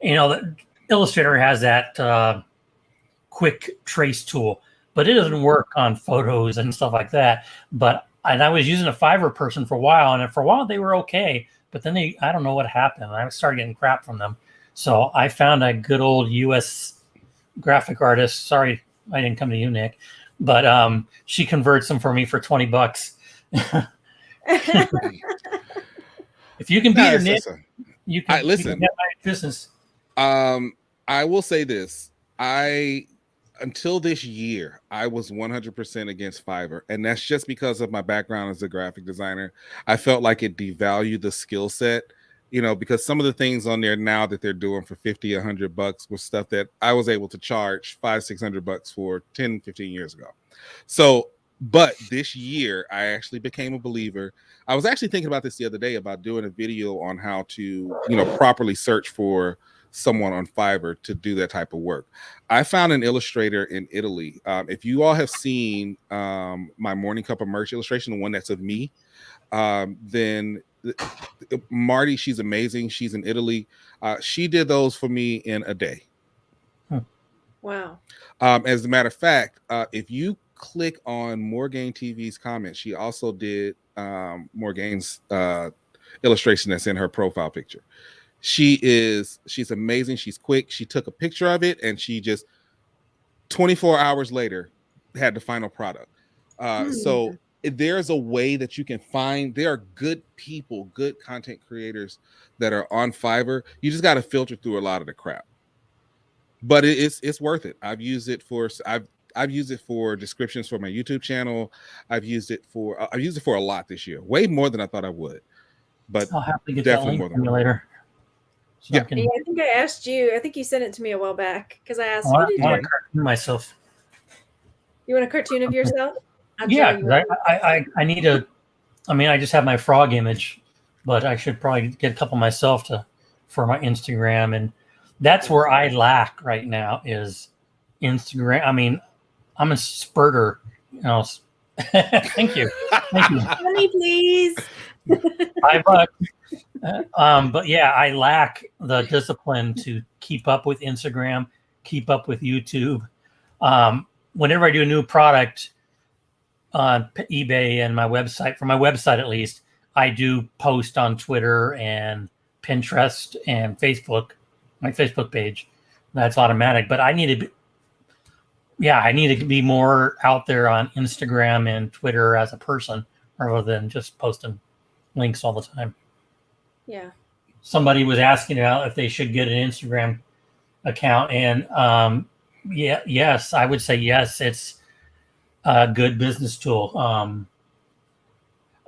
the Illustrator has that quick trace tool, but it doesn't work on photos and stuff like that. And I was using a Fiverr person for a while, and for a while they were okay, but then I don't know what happened. I started getting crap from them. So I found a good old US graphic artist. Sorry, I didn't come to you, Nick, but she converts them for me for $20. If you can beat her, Nick, you can get my business. I will say this. Until this year, I was 100% against Fiverr. And that's just because of my background as a graphic designer. I felt like it devalued the skill set, because some of the things on there now that they're doing for $50, $100 was stuff that I was able to charge $500, $600 for 10, 15 years ago. So, but this year, I actually became a believer. I was actually thinking about this the other day, about doing a video on how to, properly search for someone on Fiverr to do that type of work. I found an illustrator in Italy. If you all have seen my morning cup of merch illustration, the one that's of me, then Marty, she's amazing. She's in Italy. She did those for me in a day. Wow. As a matter of fact, if you click on Morgaine TV's comment, she also did Morgaine's illustration that's in her profile picture. She's amazing. She's quick. She took a picture of it, and she just 24 hours later had the final product. So there's a way that you can find, there are good people, good content creators that are on Fiverr. You just got to filter through a lot of the crap, but it's worth it. I've used it for descriptions for my YouTube channel. I've used it for a lot this year, way more than I thought I would. But I'll have to get that link from you later. So I think I asked you. I think you sent it to me a while back because I asked. I want to cartoon myself. You want a cartoon of yourself? I need a. I mean, I just have my frog image, but I should probably get a couple myself for my Instagram, and that's where I lack right now is Instagram. I mean, I'm a spurter, you know. Thank you. Money, please. $5. But yeah, I lack the discipline to keep up with Instagram, keep up with YouTube. Whenever I do a new product on eBay and my website, for my website at least, I do post on Twitter and Pinterest and Facebook, my Facebook page. That's automatic. But I need to be more out there on Instagram and Twitter as a person rather than just posting links all the time. Yeah. Somebody was asking about if they should get an Instagram account, and yes, I would say yes. It's a good business tool.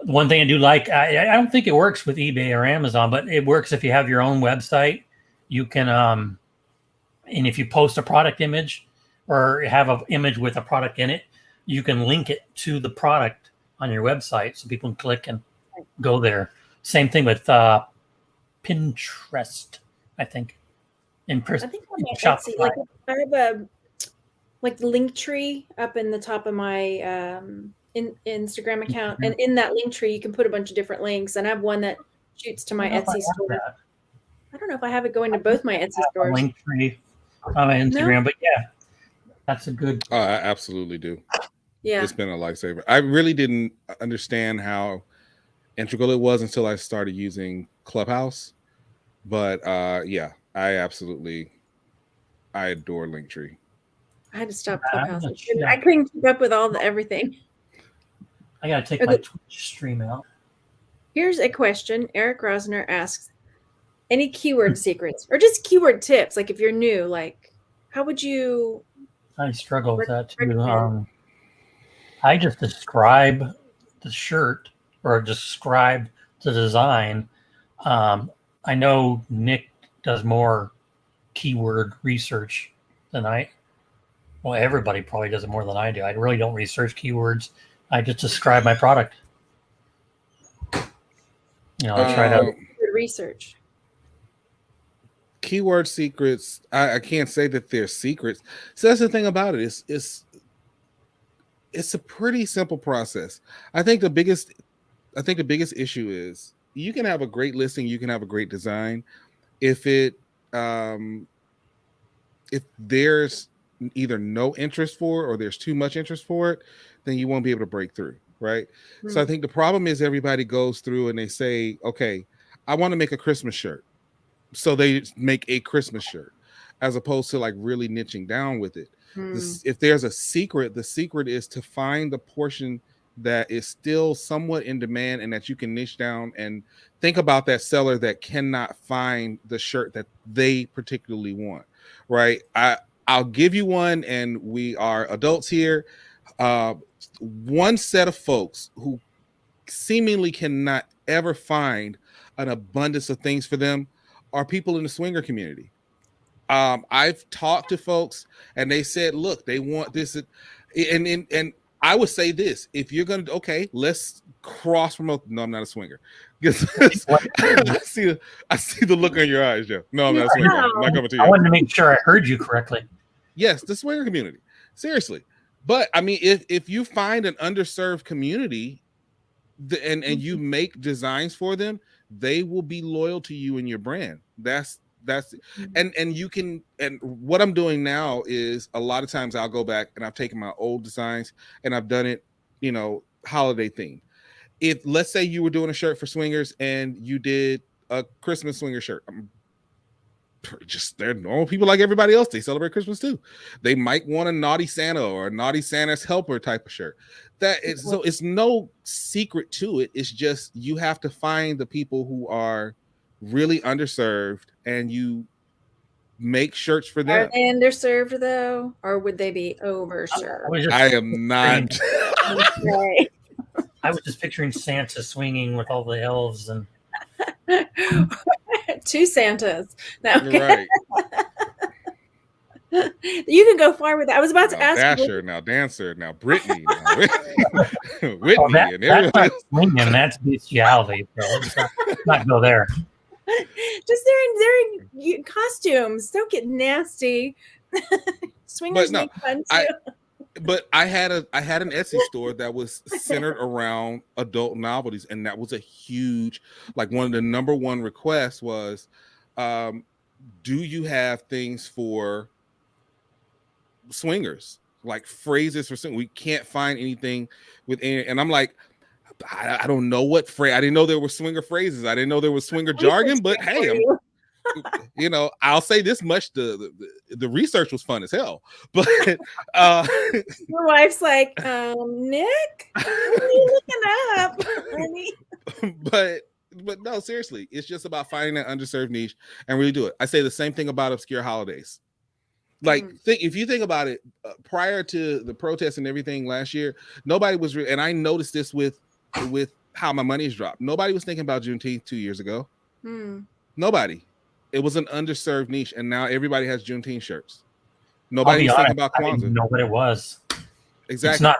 One thing I do like, I don't think it works with eBay or Amazon, but it works if you have your own website. You can, and if you post a product image or have an image with a product in it, you can link it to the product on your website so people can click and go there. Same thing with Pinterest, I think. I think on my Etsy, like I have a the link tree up in the top of my Instagram account, and in that link tree you can put a bunch of different links, and I have one that shoots to my Etsy store. I don't know if I have it going to both my Etsy stores. Link tree on my Instagram, but yeah, that's a good. Oh, I absolutely do. Yeah, it's been a lifesaver. I really didn't understand how integral it was until I started using Clubhouse, but yeah, I adore Linktree. I had to stop Clubhouse. I couldn't keep up with everything. I gotta take my Twitch stream out. Here's a question. Eric Rosner asks, any keyword secrets or just keyword tips? Like if you're new, like how would you? I struggle with that too. I just describe the shirt or describe the design. I know Nick does more keyword research than everybody probably does it more than I do. I really don't research keywords. I just describe my product. You know, I try to research. Keyword secrets. I can't say that they're secrets. So that's the thing about it. It's a pretty simple process. I think the biggest issue is you can have a great listing, you can have a great design. If there's either no interest for it or there's too much interest for it, then you won't be able to break through, right? Mm-hmm. So I think the problem is everybody goes through and they say, okay, I want to make a Christmas shirt. So they make a Christmas shirt as opposed to like really niching down with it. If there's a secret, the secret is to find the portion that is still somewhat in demand and that you can niche down and think about that seller that cannot find the shirt that they particularly want, right? I'll give you one, and we are adults here. One set of folks who seemingly cannot ever find an abundance of things for them are people in the swinger community. I've talked to folks and they said, look, they want this. And I would say this, if you're going to, let's cross promote. No, I'm not a swinger. I see the look in your eyes, Joe. No, I'm not a swinger. I'm not coming to you. I wanted to make sure I heard you correctly. Yes, the swinger community. Seriously. But I mean, if you find an underserved community and you make designs for them, they will be loyal to you and your brand. That's and you can, and what I'm doing now is a lot of times I'll go back and I've taken my old designs and I've done it, holiday themed. If let's say you were doing a shirt for swingers and you did a Christmas swinger shirt, they're normal people like everybody else. They celebrate Christmas too. They might want a naughty Santa or a naughty Santa's helper type of shirt. So it's no secret to it. It's just you have to find the people who are really underserved and you make shirts for them. Are they underserved though, or would they be overserved? I am not. I was just picturing Santa swinging with all the elves and two Santas. No. Right. You can go far with that. I was about to Now ask you. Dasher, now Dancer, now Brittany, now Whitney, Oh, and that's everybody not swinging. That's bestiality. So let's not go there. Just they're in costumes. Don't get nasty. Swingers no, make fun too. But I had an Etsy store that was centered around adult novelties, and that was a huge, like, one of the number one requests was, do you have things for swingers, like phrases for swingers? We can't find anything with any, and I'm like, I don't know what phrase. I didn't know there were swinger phrases. I didn't know there was swinger jargon. But hey, I'll say this much: the research was fun as hell. But your wife's like, Nick, what are you looking up, honey? But no, seriously, it's just about finding that underserved niche and really do it. I say the same thing about obscure holidays. Like, if you think about it, prior to the protests and everything last year, nobody was, and I noticed this with how my money's dropped. Nobody was thinking about Juneteenth 2 years ago. Nobody. It was an underserved niche, and now everybody has Juneteenth shirts. Nobody was thinking about Kwanzaa. I didn't know what it was. Exactly.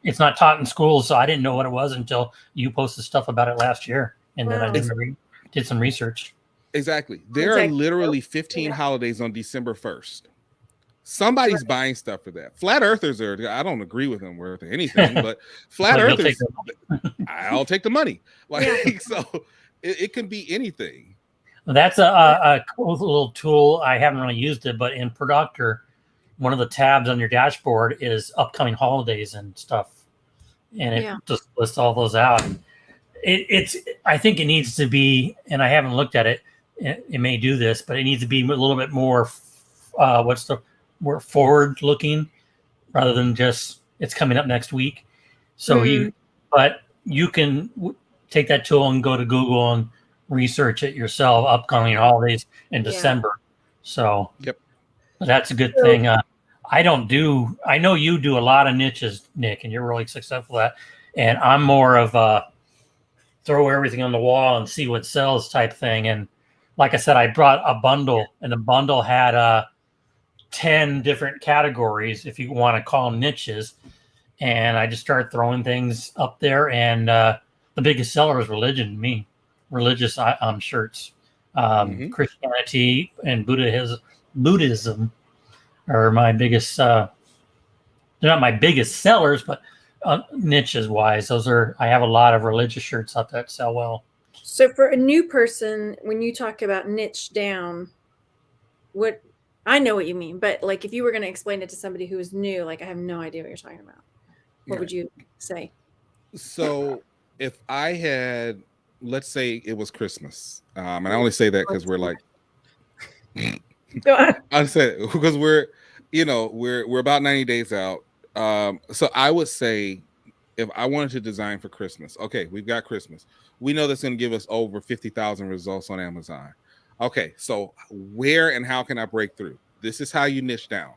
It's not taught in schools, so I didn't know what it was until you posted stuff about it last year, and then I did some research. Exactly. There are literally 15 holidays on December 1st. Somebody's buying stuff for that. Flat earthers are, I don't agree with them worth anything, but flat earthers, I'll take the money. Like, so it can be anything. That's a cool little tool. I haven't really used it, but in Productor, one of the tabs on your dashboard is upcoming holidays and stuff. And it just lists all those out. I think it needs to be, and I haven't looked at it, it may do this, but it needs to be a little bit more, more forward looking rather than just it's coming up next week. So you can take that tool and go to Google and research it yourself, upcoming holidays in December. So that's a good thing. I know you do a lot of niches, Nick, and you're really successful at that. And I'm more of a throw everything on the wall and see what sells type thing. And like I said, I brought a bundle, and the bundle had 10 different categories, if you want to call them niches. And I just started throwing things up there. And the biggest seller is religious shirts. Christianity and Buddhism are my biggest, they're not my biggest sellers, but niches wise, I have a lot of religious shirts out that sell well. So for a new person, when you talk about niche down, I know what you mean, but like if you were going to explain it to somebody who is new, like I have no idea what you're talking about, what would you say? So if I had, let's say it was Christmas, and I only say that because we're like, go on. I said because we're about 90 days out. So I would say if I wanted to design for Christmas, okay, we've got Christmas. We know that's going to give us over 50,000 results on Amazon. Okay, so where and how can I break through? This is how you niche down.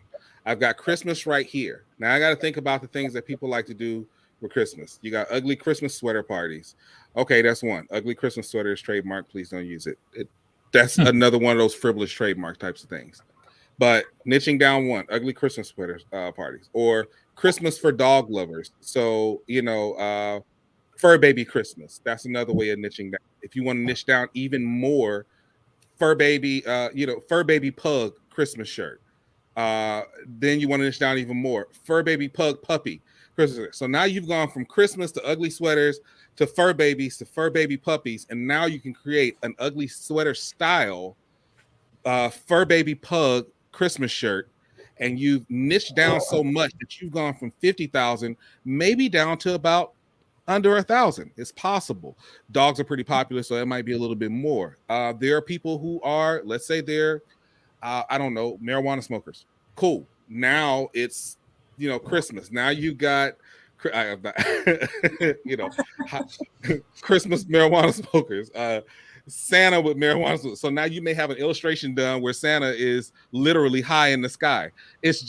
I've got Christmas right here. Now I got to think about the things that people like to do for Christmas. You got ugly Christmas sweater parties. Okay, that's one. Ugly Christmas sweater is trademark. Please don't use it. That's another one of those frivolous trademark types of things. But niching down one, ugly Christmas sweater parties, or Christmas for dog lovers. So, fur baby Christmas. That's another way of niching down. If you want to niche down even more, fur baby pug Christmas shirt. Then you want to niche down even more. Fur baby pug puppy Christmas. So now you've gone from Christmas to ugly sweaters to fur babies to fur baby puppies, and now you can create an ugly sweater style fur baby pug Christmas shirt, and you've niched down so much that you've gone from 50,000 maybe down to about under 1,000. It's possible. Dogs are pretty popular, so it might be a little bit more. There are people who are, let's say they're, I don't know, marijuana smokers. Cool. Now it's, Christmas. Now you got, Christmas marijuana smokers. Santa with marijuana. So now you may have an illustration done where Santa is literally high in the sky. That's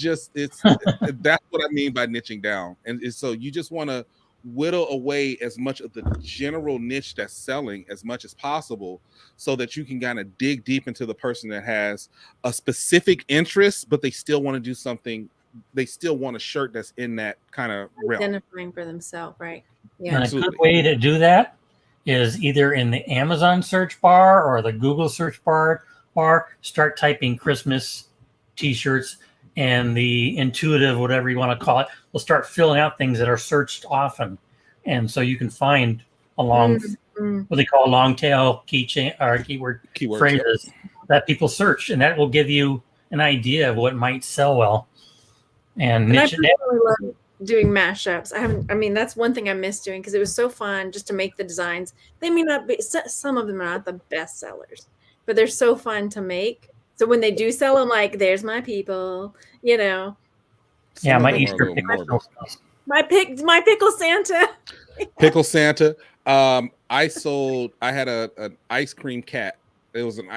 what I mean by niching down. And so you just want to whittle away as much of the general niche that's selling as much as possible, so that you can kind of dig deep into the person that has a specific interest, but they still want to do something. They still want a shirt that's in that kind of realm. Identifying for themselves, right? Yeah. And Absolutely. a good way to do that is either in the Amazon search bar or the Google search bar, start typing Christmas t-shirts, and the intuitive, whatever you want to call it, will start filling out things that are searched often. And so you can find a long, what they call long tail keychain or keyword phrases that people search, and that will give you an idea of what might sell well. And I personally love doing mashups. I mean, that's one thing I miss doing, because it was so fun just to make the designs. They may not be, some of them are not the best sellers, but they're so fun to make. So when they do sell, I'm like, there's my people, you know. Yeah, my Easter pickle. My pickle Santa. Pickle Santa. I had an ice cream cat. It was an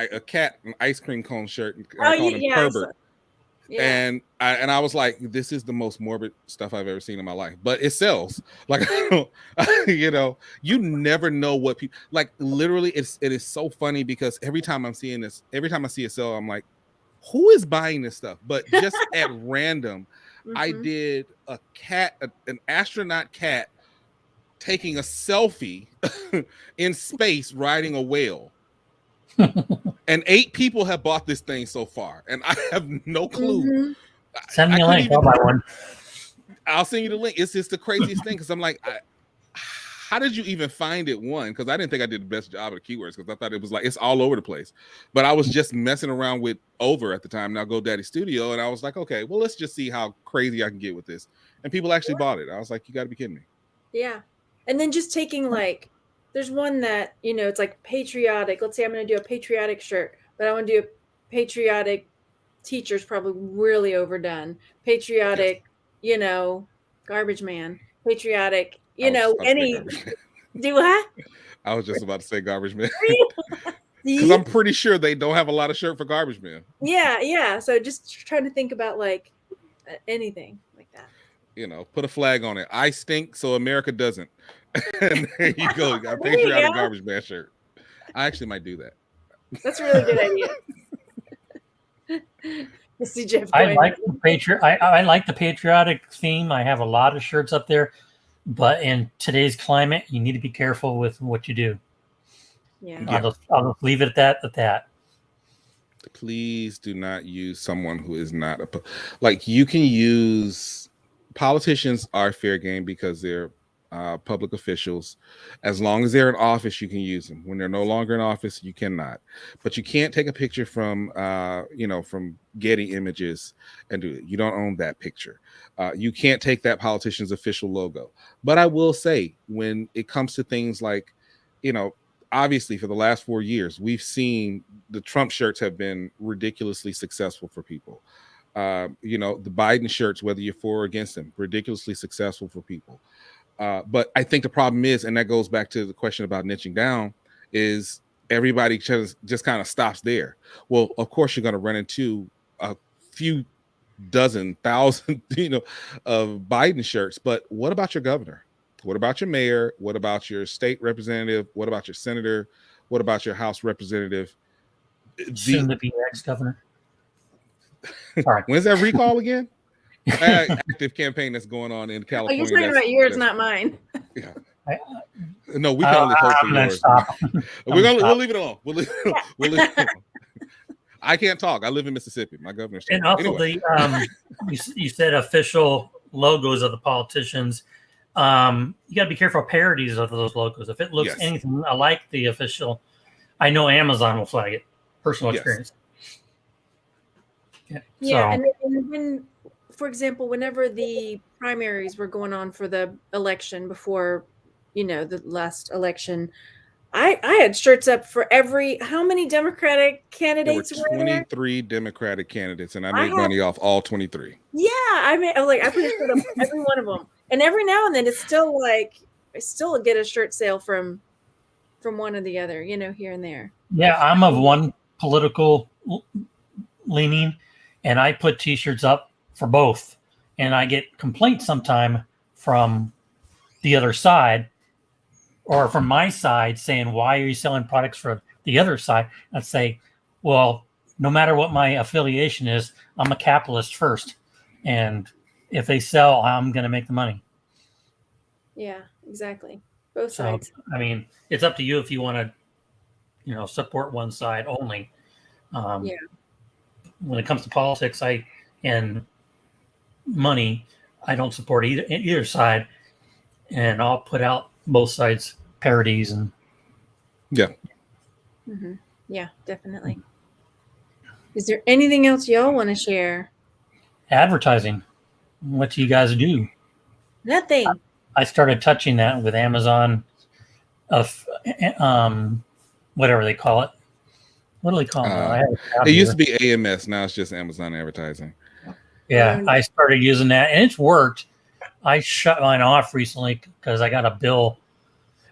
ice cream cone shirt. I called him Herbert. Yeah. And I was like, this is the most morbid stuff I've ever seen in my life, but it sells. Like, you know, you never know what people like. Literally, it is so funny, because every time I see a sale, I'm like, who is buying this stuff? But just at random, I did a cat, an astronaut cat, taking a selfie in space riding a whale. And 8 people have bought this thing so far, and I have no clue. Send me a link. I'll buy one. I'll send you the link. It's just the craziest thing, because I'm like, how did you even find it? One, because I didn't think I did the best job of the keywords, because I thought it was like it's all over the place. But I was just messing around with Over at the time, now GoDaddy Studio, and I was like, okay, well, let's just see how crazy I can get with this. And people actually bought it. I was like, you got to be kidding me. Yeah, and then just taking like. There's one that, you know, it's like patriotic. Let's say I'm going to do a patriotic shirt, but I want to do a patriotic teacher's probably really overdone. Patriotic, you know, garbage man. Patriotic, you know, any. Do what? I was just about to say garbage man. Because I'm pretty sure they don't have a lot of shirt for garbage man. Yeah. So just trying to think about like anything like that. You know, put a flag on it. I stink, so America doesn't. And there you go. You got a patriotic garbage man shirt. I actually might do that. That's a really good idea. See Jeff. I like the patriotic theme. I have a lot of shirts up there, but in today's climate, you need to be careful with what you do. Yeah. I'll just leave it at that. Please do not use someone who is not like you can use. Politicians are fair game because they're public officials. As long as they're in office, you can use them. When they're no longer in office, you cannot. But you can't take a picture from from Getty Images and do it. You don't own that picture. You can't take that politician's official logo. But I will say, when it comes to things like, you know, obviously for the last 4 years, we've seen the Trump shirts have been ridiculously successful for people. You know, the Biden shirts, whether you're for or against them, ridiculously successful for people. But I think the problem is, and that goes back to the question about niching down, is everybody just kind of stops there. Well, of course, you're going to run into a few dozen, thousand, you know, of Biden shirts. But what about your governor? What about your mayor? What about your state representative? What about your senator? What about your House representative? Soon to be ex-governor. When's that recall again? Active campaign that's going on in California. Oh, you're talking about yours, not mine. Yeah. No, we can only hope for yours. We'll leave it alone. We'll leave it alone. I can't talk. I live in Mississippi. My governor's. And also, anyway. You said official logos of the politicians. You got to be careful of parodies of those logos. If it looks anything like the official, I know Amazon will flag it. Personal experience. Yeah. And when, for example, whenever the primaries were going on for the election before, you know, the last election, I had shirts up for how many Democratic candidates were there? 23 Democratic candidates, and I made money off all 23. Yeah, I put a shirt up for every one of them, and every now and then it's still like I still get a shirt sale from one or the other, you know, here and there. Yeah, I'm of one political leaning, and I put T-shirts up for both, and I get complaints sometime from the other side, or from my side saying, why are you selling products for the other side? I'd say, well, no matter what my affiliation is, I'm a capitalist first. And if they sell, I'm going to make the money. Yeah, exactly. Both So, sides. I mean, it's up to you if you want to, support one side only. Yeah. When it comes to politics, and money, I don't support either side, and I'll put out both sides parodies and Yeah. Mm-hmm. Yeah, definitely. Is there anything else y'all want to share? advertising. What do you guys do? Nothing. I started touching that with Amazon, of whatever they call it. What do they call it? I have it used to be AMS. Now it's just Amazon advertising. Yeah, I started using that, and it's worked. I shut mine off recently because I got a bill.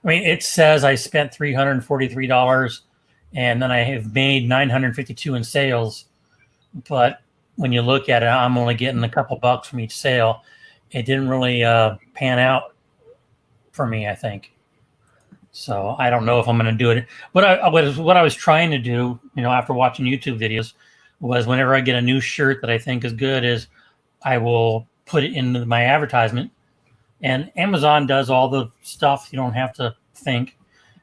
I mean, it says I spent $343, and then I have made $952 in sales. But when you look at it, I'm only getting a couple bucks from each sale. It didn't really pan out for me, I think. So I don't know if I'm going to do it. What I was trying to do, after watching YouTube videos, was whenever I get a new shirt that I think is good, is I will put it into my advertisement. And Amazon does all the stuff. You don't have to think.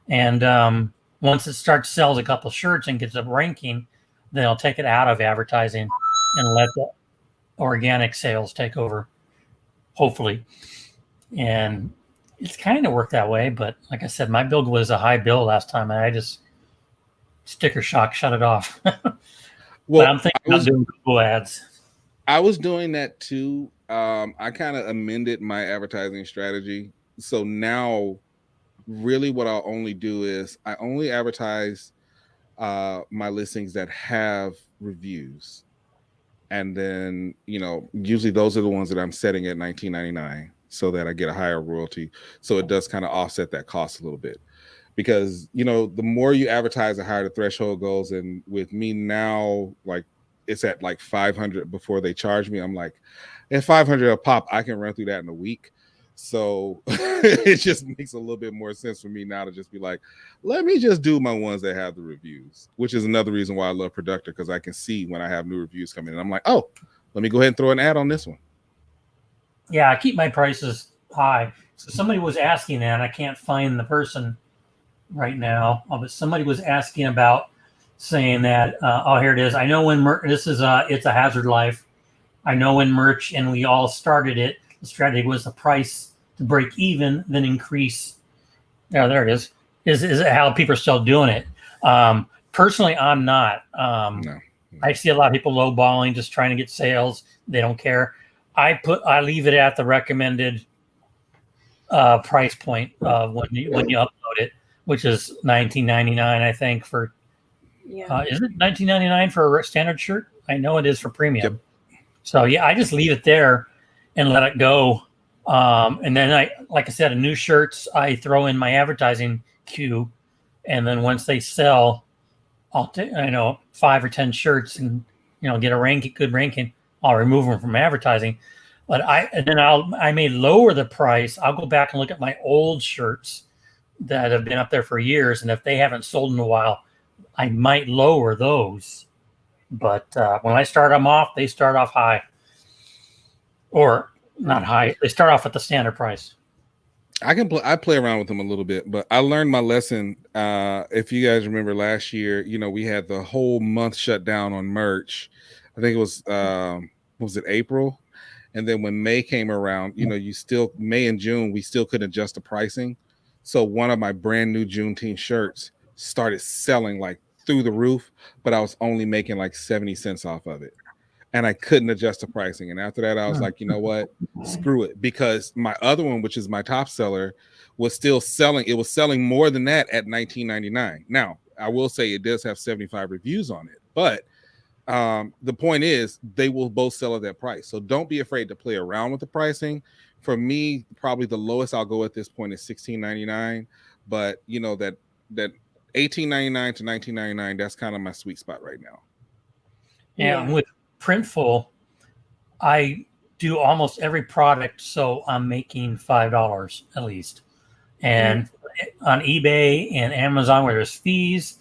And once it sells a couple shirts and gets up ranking, then I'll take it out of advertising and let the organic sales take over, hopefully. And it's kind of worked that way. But like I said, my bill was a high bill last time, and I just sticker shock shut it off. Well, but I'm thinking about doing Google ads. I was doing that too. I kind of amended my advertising strategy. So now really what I'll only do is I only advertise my listings that have reviews. And then, usually those are the ones that I'm setting at $19.99 so that I get a higher royalty. So it does kind of offset that cost a little bit. Because, the more you advertise, the higher the threshold goes. And with me now, like, it's at like 500 before they charge me. I'm like, at 500 a pop, I can run through that in a week. So it just makes a little bit more sense for me now to just be like, let me just do my ones that have the reviews, which is another reason why I love Productor, because I can see when I have new reviews coming in. I'm like, oh, let me go ahead and throw an ad on this one. Yeah, I keep my prices high. So somebody was asking that, and I can't find the person right now, but somebody was asking about saying that, here it is. I know when this is it's a hazard life. I know when merch, and we all started it, the strategy was the price to break even, then increase. Yeah, there it is. Is it how people are still doing it? Personally, I'm not. No. I see a lot of people lowballing, just trying to get sales. They don't care. I leave it at the recommended price point when you upload it, which is $19.99, I think, for. Yeah. Is it $19.99 for a standard shirt? I know it is for premium. Yep. So yeah, I just leave it there and let it go. And then like I said, new shirts, I throw in my advertising queue. And then once they sell, I'll take, 5 or 10 shirts and, get a good ranking. I'll remove them from advertising. But I may lower the price. I'll go back and look at my old shirts that have been up there for years. And if they haven't sold in a while, I might lower those. But when I start them off, they start off high. Or not high. They start off at the standard price. I play around with them a little bit, but I learned my lesson. If you guys remember last year, we had the whole month shut down on merch. I think it was April? And then when May came around, May and June, we still couldn't adjust the pricing. So one of my brand new Juneteenth shirts started selling like through the roof, but I was only making like 70 cents off of it. And I couldn't adjust the pricing. And after that, I was like, you know what? Screw it. Because my other one, which is my top seller, was still selling. It was selling more than that at $19.99. Now, I will say it does have 75 reviews on it. But the point is, they will both sell at that price. So don't be afraid to play around with the pricing. For me, probably the lowest I'll go at this point is $16.99. But, that $18.99 to $19.99, that's kind of my sweet spot right now. Yeah. With Printful, I do almost every product, so I'm making $5 at least. And on eBay and Amazon, where there's fees,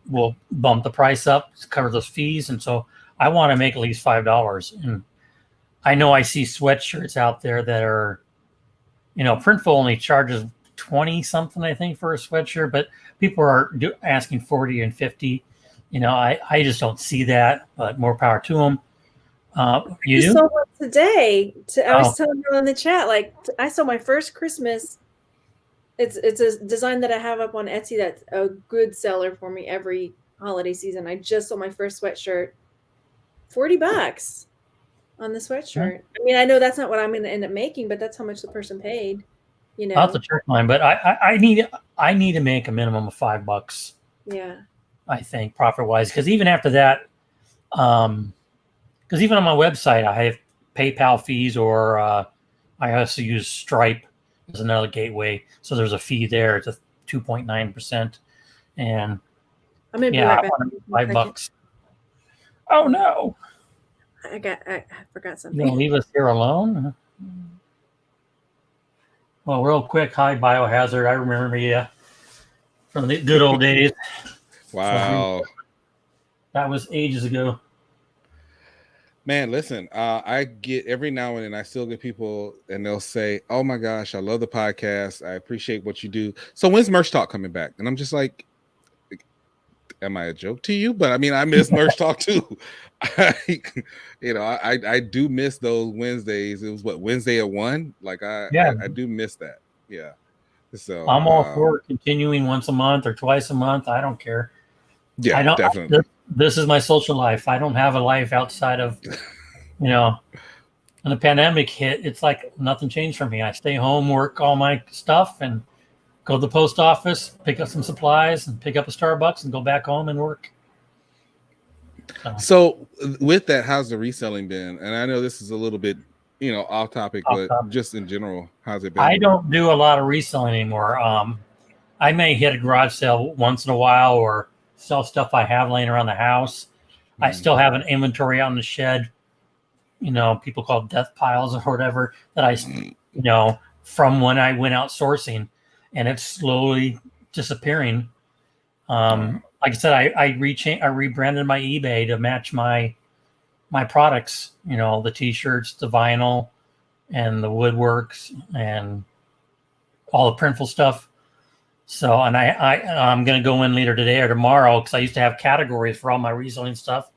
we'll bump the price up to cover those fees. And so I want to make at least $5. And I know I see sweatshirts out there that are, Printful only charges 20 something, I think, for a sweatshirt, but people are asking 40 and 50. I just don't see that, but more power to them. You do? So today, I was telling you in the chat, like I saw my first Christmas. It's a design that I have up on Etsy that's a good seller for me every holiday season. I just sold my first sweatshirt, $40 on the sweatshirt. I mean, I know that's not what I'm going to end up making, but that's how much the person paid. I'll have to check mine, but I need to make a minimum of $5. Yeah, I think profit wise, because even after that, because even on my website, I have PayPal fees, or I also use Stripe as another gateway. So there's a fee there. It's a 2.9%, and I'm gonna be right back. $5. Oh no! I forgot something. You gonna leave us here alone? Well, real quick, hi Biohazard. I remember you from the good old days. Wow, that was ages ago. Man, listen, I get every now and then, I still get people and they'll say, "Oh my gosh, I love the podcast. I appreciate what you do. So when's Merch Talk coming back?" And I'm just like, am I a joke to you? But I mean, I miss Merch Talk too. I do miss those Wednesdays. It was Wednesday at 1? Like I do miss that. Yeah. So I'm all for continuing once a month or twice a month. I don't care. Yeah, definitely. This is my social life. I don't have a life outside of, when the pandemic hit, it's like nothing changed for me. I stay home, work all my stuff, and go to the post office, pick up some supplies, and pick up a Starbucks, and go back home and work. So with that, how's the reselling been? And I know this is a little bit, off topic, but just in general, how's it been? I don't do a lot of reselling anymore. I may hit a garage sale once in a while, or sell stuff I have laying around the house. I still have an inventory out in the shed, people call death piles or whatever, that I, from when I went out sourcing, and it's slowly disappearing. Like I said, I rebranded my eBay to match my products, the t-shirts, the vinyl, and the woodworks, and all the Printful stuff. So, and I'm going to go in later today or tomorrow, because I used to have categories for all my reselling stuff,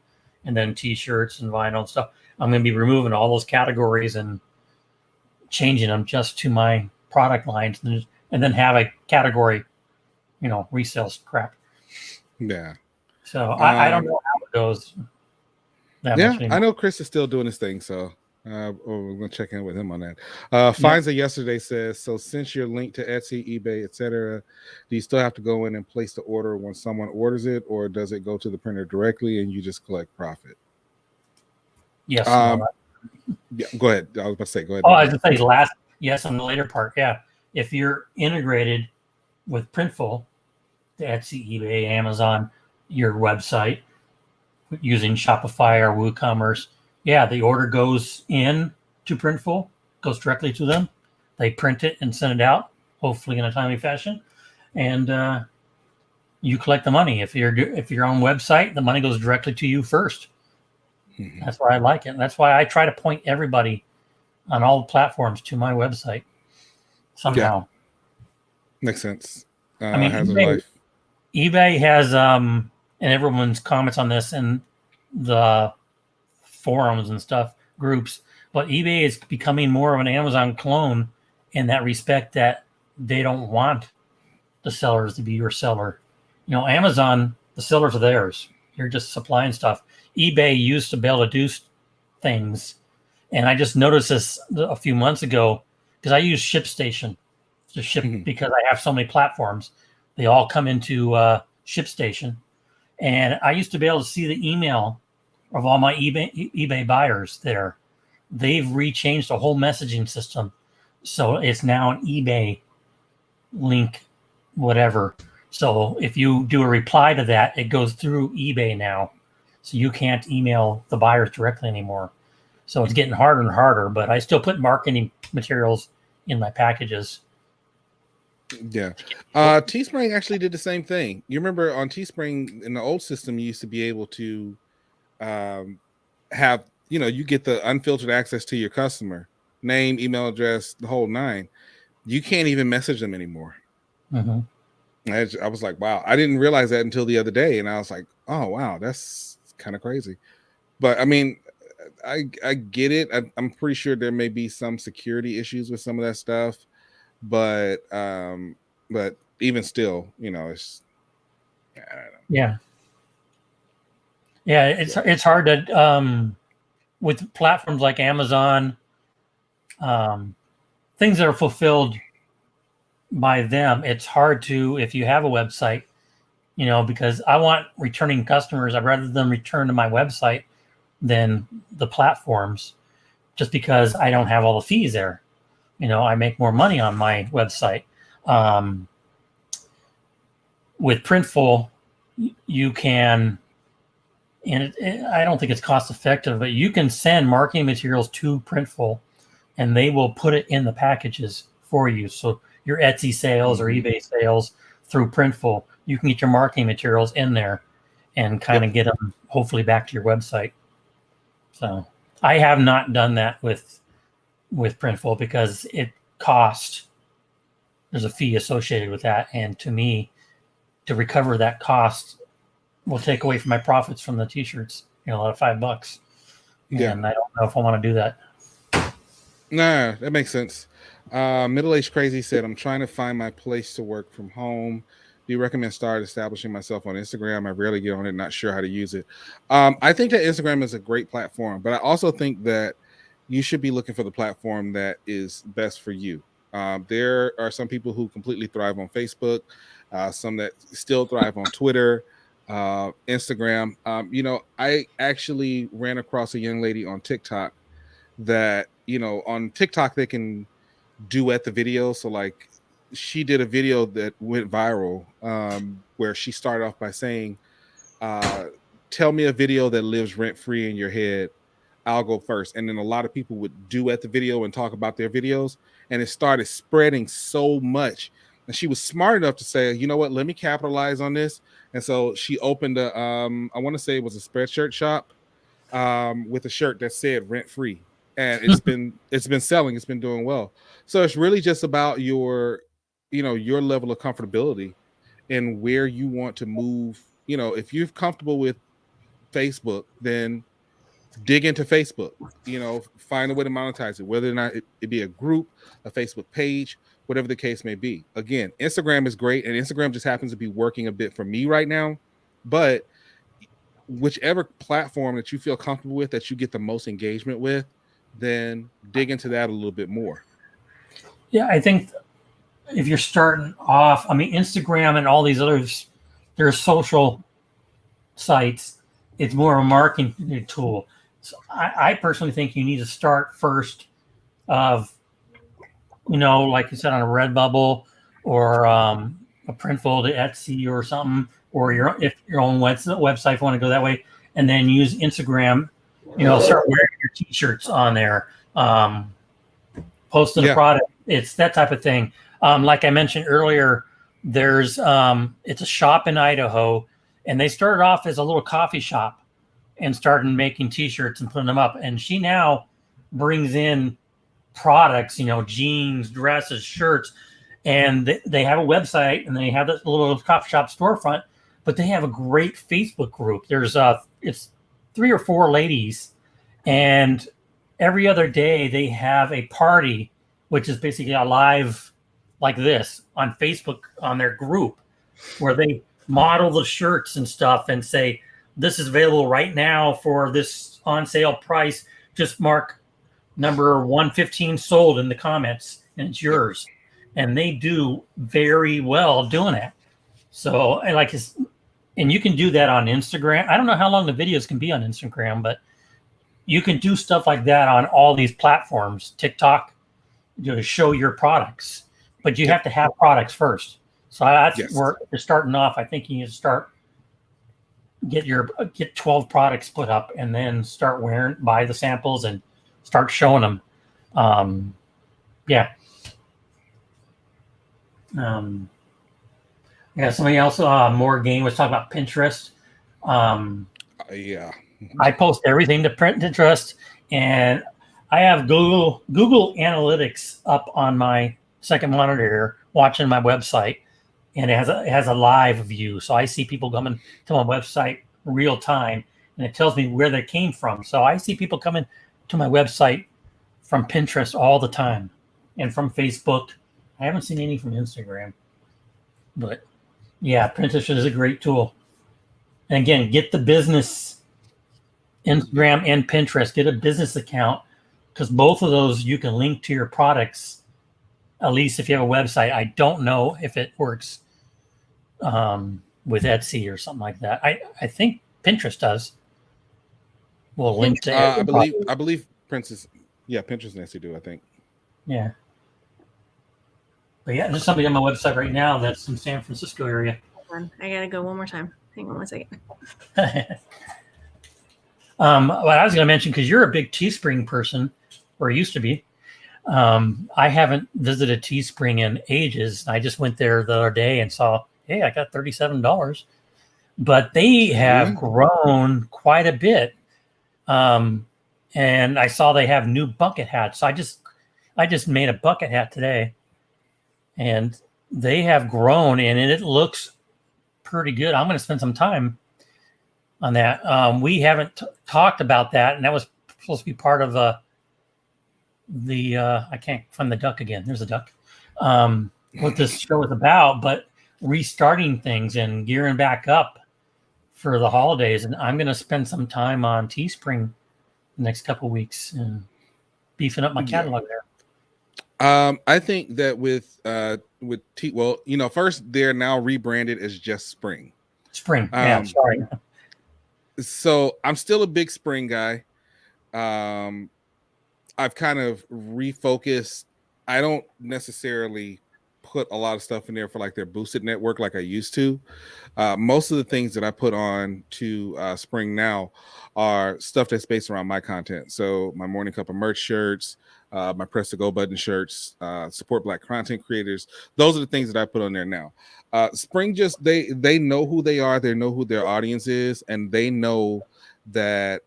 and then t-shirts and vinyl and stuff. I'm going to be removing all those categories and changing them just to my product lines, and then have a category, resale crap. Yeah. So I don't know how it goes. I know Chris is still doing his thing, so we're gonna check in with him on that. Finds yesterday says, so since you're linked to Etsy, eBay, etc., do you still have to go in and place the order when someone orders it, or does it go to the printer directly and you just collect profit? Yes. Yeah, go ahead. I was about to say, go ahead. Oh, I was going to say yes on the later part. Yeah. If you're integrated with Printful, the Etsy, eBay, Amazon, your website, using Shopify or WooCommerce, the order goes in to Printful, goes directly to them. They print it and send it out, hopefully in a timely fashion, and you collect the money. If you're on website, the money goes directly to you first. Mm-hmm. That's why I like it. And that's why I try to point everybody on all the platforms to my website somehow. Yeah. Makes sense. I mean, eBay has, and everyone's comments on this in the forums and stuff, groups, but eBay is becoming more of an Amazon clone in that respect, that they don't want the sellers to be your seller. Amazon, the sellers are theirs. You're just supplying stuff. eBay used to be able to do things, and I just noticed this a few months ago, because I use ShipStation to ship, because I have so many platforms. They all come into ShipStation, and I used to be able to see the email of all my eBay buyers there. They've rechanged the whole messaging system, so it's now an eBay link, whatever. So if you do a reply to that, it goes through eBay now, so you can't email the buyers directly anymore. So it's getting harder and harder, but I still put marketing materials in my packages. Yeah. Teespring actually did the same thing. You remember on Teespring in the old system, you used to be able to have, you get the unfiltered access to your customer, name, email address, the whole nine. You can't even message them anymore. Mm-hmm. I was like, wow, I didn't realize that until the other day. And I was like, oh, wow, that's kind of crazy. But I mean, I get it. I'm pretty sure there may be some security issues with some of that stuff, but even still, it's, I don't know. Yeah, it's hard to with platforms like Amazon, things that are fulfilled by them. It's hard to, if you have a website, because I want returning customers. I'd rather them return to my website than the platforms, just because I don't have all the fees there. I make more money on my website. With Printful, you can, and I don't think it's cost effective, but you can send marketing materials to Printful and they will put it in the packages for you. So your Etsy sales or eBay sales through Printful, you can get your marketing materials in there and kind of get them hopefully back to your website. So I have not done that with Printful because it costs. There's a fee associated with that, and to me, to recover that cost will take away from my profits from the t-shirts. At $5, and I don't know if I want to do that. Nah, that makes sense. Middle-aged crazy said, I'm trying to find my place to work from home. Do you recommend start establishing myself on Instagram? I rarely get on it, not sure how to use it. I think that Instagram is a great platform, but I also think that you should be looking for the platform that is best for you. There are some people who completely thrive on Facebook, some that still thrive on Twitter, Instagram. I actually ran across a young lady on TikTok that, on TikTok, they can duet the video. So like she did a video that went viral where she started off by saying, tell me a video that lives rent free in your head. I'll go first. And then a lot of people would duet the video and talk about their videos. And it started spreading so much. And she was smart enough to say, you know what, let me capitalize on this. And so she opened a, I want to say it was a spreadshirt shop with a shirt that said rent free. And it's been selling, it's been doing well. So it's really just about your level of comfortability and where you want to move. If you're comfortable with Facebook, then dig into Facebook, find a way to monetize it, whether or not it be a group, a Facebook page, whatever the case may be. Again, Instagram is great, and Instagram just happens to be working a bit for me right now, but whichever platform that you feel comfortable with, that you get the most engagement with, then dig into that a little bit more. Yeah, I think if you're starting off, Instagram and all these others, they're social sites. It's more of a marketing tool. So I personally think you need to start first of, like you said, on a Redbubble or a Printful to Etsy or something, or if your own website, if you want to go that way, and then use Instagram. Start wearing your t-shirts on there, posting a product. It's that type of thing. Like I mentioned earlier, there's it's a shop in Idaho, and they started off as a little coffee shop and started making t-shirts and putting them up. And she now brings in products, jeans, dresses, shirts, and they have a website and they have this little coffee shop storefront, but they have a great Facebook group. There's it's 3 or 4 ladies, and every other day they have a party, which is basically a live like this on Facebook on their group, where they model the shirts and stuff and say, this is available right now for this on sale price. Just mark number 115 sold in the comments and it's yours. And they do very well doing it. So and you can do that on Instagram. I don't know how long the videos can be on Instagram, but you can do stuff like that on all these platforms, TikTok, to show your products. But you have to have products first. So that's where you're starting off. I think you need to get 12 products put up and then start buy the samples and start showing them. Yeah. Yeah. Somebody else, Morgan was talking about Pinterest. Yeah. I post everything to Pinterest, and I have Google Analytics up on my second monitor here, watching my website, and it has a live view, so I see people coming to my website real time, and it tells me where they came from. So I see people coming to my website from Pinterest all the time, and from Facebook. I haven't seen any from Instagram, but yeah, Pinterest is a great tool. And again, get the business. Instagram and Pinterest, get a business account, because both of those you can link to your products, at least if you have a website. I don't know if it works with Etsy or something like that. I think Pinterest does. We'll link to I believe Pinterest and Etsy do, I think. Yeah. But yeah, there's somebody on my website right now that's in San Francisco area. Hold on. I gotta go one more time. Hang on one second. What I was going to mention, because you're a big Teespring person, or used to be. I haven't visited Teespring in ages. I just went there the other day and saw, hey, I got $37. But they have grown quite a bit. And I saw they have new bucket hats. So I just made a bucket hat today. And they have grown, and it looks pretty good. I'm going to spend some time on that. We haven't talked about that, and that was supposed to be part of the I can't find the duck again. There's a duck. What this show is about, but restarting things and gearing back up for the holidays. And I'm going to spend some time on Teespring the next couple of weeks and beefing up my catalog there. I think that with first they're now rebranded as just Spring. Yeah, sorry. So I'm still a big Spring guy. I've kind of refocused. I don't necessarily put a lot of stuff in there for like their boosted network like I used to. Most of the things that I put on to Spring now are stuff that's based around my content. So my Morning Cup of Merch shirts, my Press to Go button shirts, support Black content creators. Those are the things that I put on there now. Spring just they know who they are, they know who their audience is, and they know that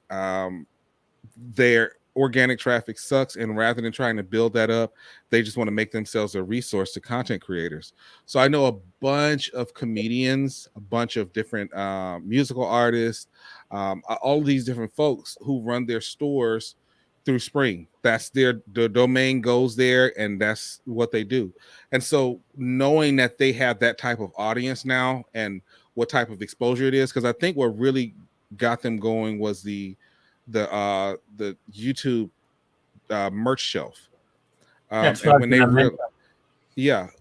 their organic traffic sucks, and rather than trying to build that up, they just want to make themselves a resource to content creators. So I know a bunch of comedians, a bunch of different musical artists, all of these different folks who run their stores through Spring. That's the domain goes there, and that's what they do. And so knowing that they have that type of audience now and what type of exposure it is, because I think what really got them going was the YouTube merch shelf. That's and when they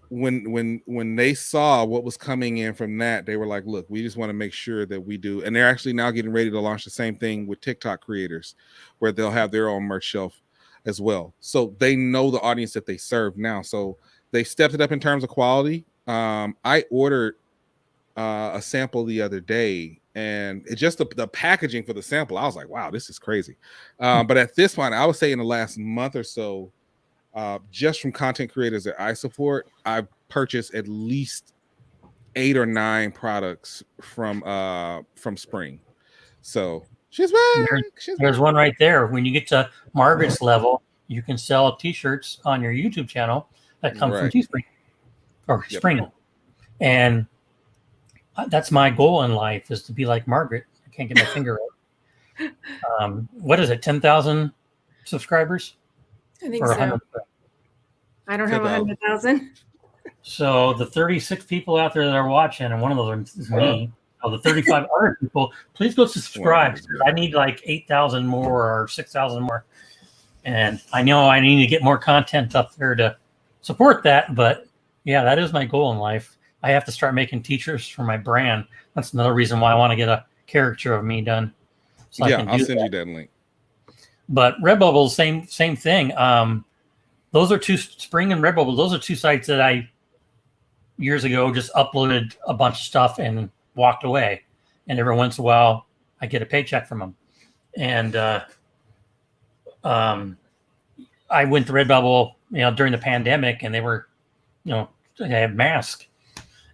when they saw what was coming in from that, they were like, look, we just want to make sure that we do. And they're actually now getting ready to launch the same thing with TikTok creators, where they'll have their own merch shelf as well. So they know the audience that they serve now. So they stepped it up in terms of quality. I ordered a sample the other day, and it's just the packaging for the sample. I was like, wow, this is crazy. But at this point, I would say in the last month or so, just from content creators that I support, I've purchased at least 8 or 9 products from Spring. So she's back. There's one right there. When you get to Margaret's level, you can sell T-shirts on your YouTube channel that come from Teespring or Spring. And that's my goal in life, is to be like Margaret. I can't get my finger out. What is it? 10,000 subscribers? I think so. I don't have 100,000. So the 36 people out there that are watching, and one of those is me. So the 35 other people, please go subscribe. I need like 8,000 more or 6,000 more. And I know I need to get more content up there to support that. But yeah, that is my goal in life. I have to start making t-shirts for my brand. That's another reason why I want to get a caricature of me done. So I'll send you that link. But Redbubble, same thing. Those are two, Spring and Redbubble. Those are two sites that I years ago just uploaded a bunch of stuff and walked away. And every once in a while, I get a paycheck from them. And I went to Redbubble, during the pandemic, and they were, they had masks,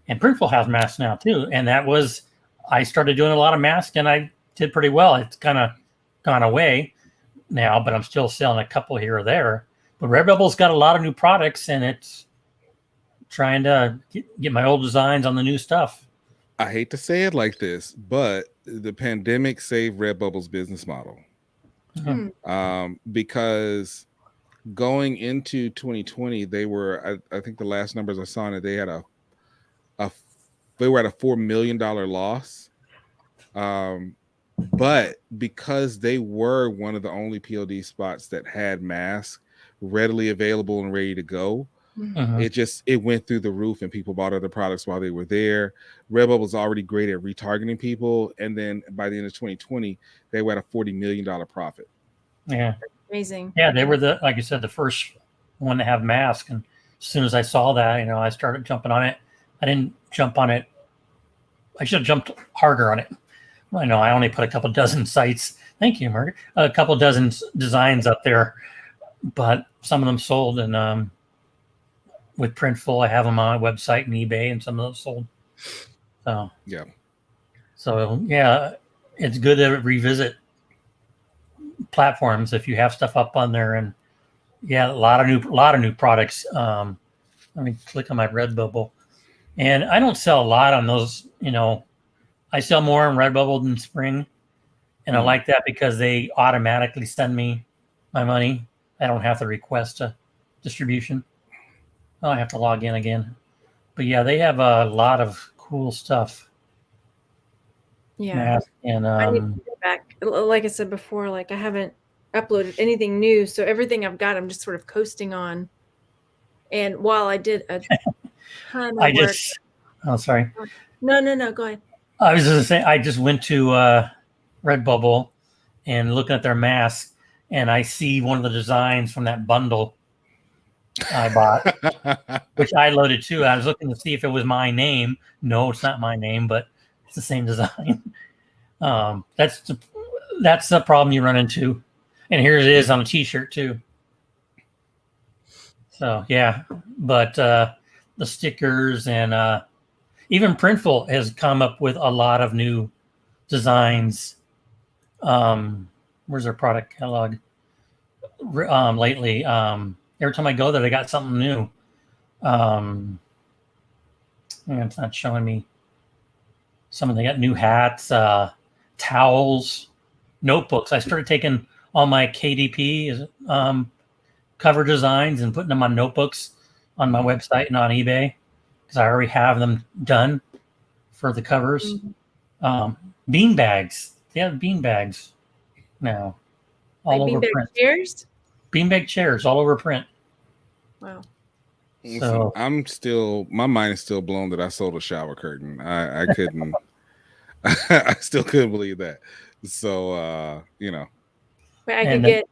and Printful has masks now too. And I started doing a lot of masks, and I did pretty well. It's kind of gone away now, but I'm still selling a couple here or there. But Redbubble's got a lot of new products, and it's trying to get my old designs on the new stuff. I hate to say it like this, but the pandemic saved Redbubble's business model. Because going into 2020, they were, I think the last numbers I saw, that they had they were at a $4 million loss. But because they were one of the only PLD spots that had masks readily available and ready to go, it went through the roof, and people bought other products while they were there. Redbubble was already great at retargeting people, and then by the end of 2020, they were at a $40 million profit. Yeah, amazing. Yeah, they were like you said, the first one to have masks. And as soon as I saw that, I started jumping on it. I didn't jump on it. I should have jumped harder on it. I know I only put a couple dozen sites. Thank you, Margaret. A couple dozen designs up there, but some of them sold. And with Printful, I have them on my website and eBay, and some of those sold. So yeah, it's good to revisit platforms if you have stuff up on there. And yeah, a lot of new products. Let me click on my Redbubble, and I don't sell a lot on those. I sell more on Redbubble than Spring, and I like that because they automatically send me my money. I don't have to request a distribution. I have to log in again. But yeah, they have a lot of cool stuff. Yeah. And I need to get back. Like I said before, I haven't uploaded anything new. So everything I've got, I'm just sort of coasting on. And while I did a ton of work. Oh, sorry. No, go ahead. I was just saying, I just went to Redbubble and looking at their masks, and I see one of the designs from that bundle I bought, which I loaded too. I was looking to see if it was my name. No, it's not my name, but it's the same design. That's the problem you run into. And here it is on a t-shirt too. So yeah, but the stickers and even Printful has come up with a lot of new designs. Where's their product catalog? Lately, every time I go there, they got something new. It's not showing me. They got new hats, towels, notebooks. I started taking all my KDP cover designs and putting them on notebooks on my website and on eBay, because I already have them done for the covers. Bean bags. They have bean bags now. All over print. Chairs? Beanbag chairs all over print. Wow. So my mind is still blown that I sold a shower curtain. I couldn't. I still couldn't believe that. So Wait, I could get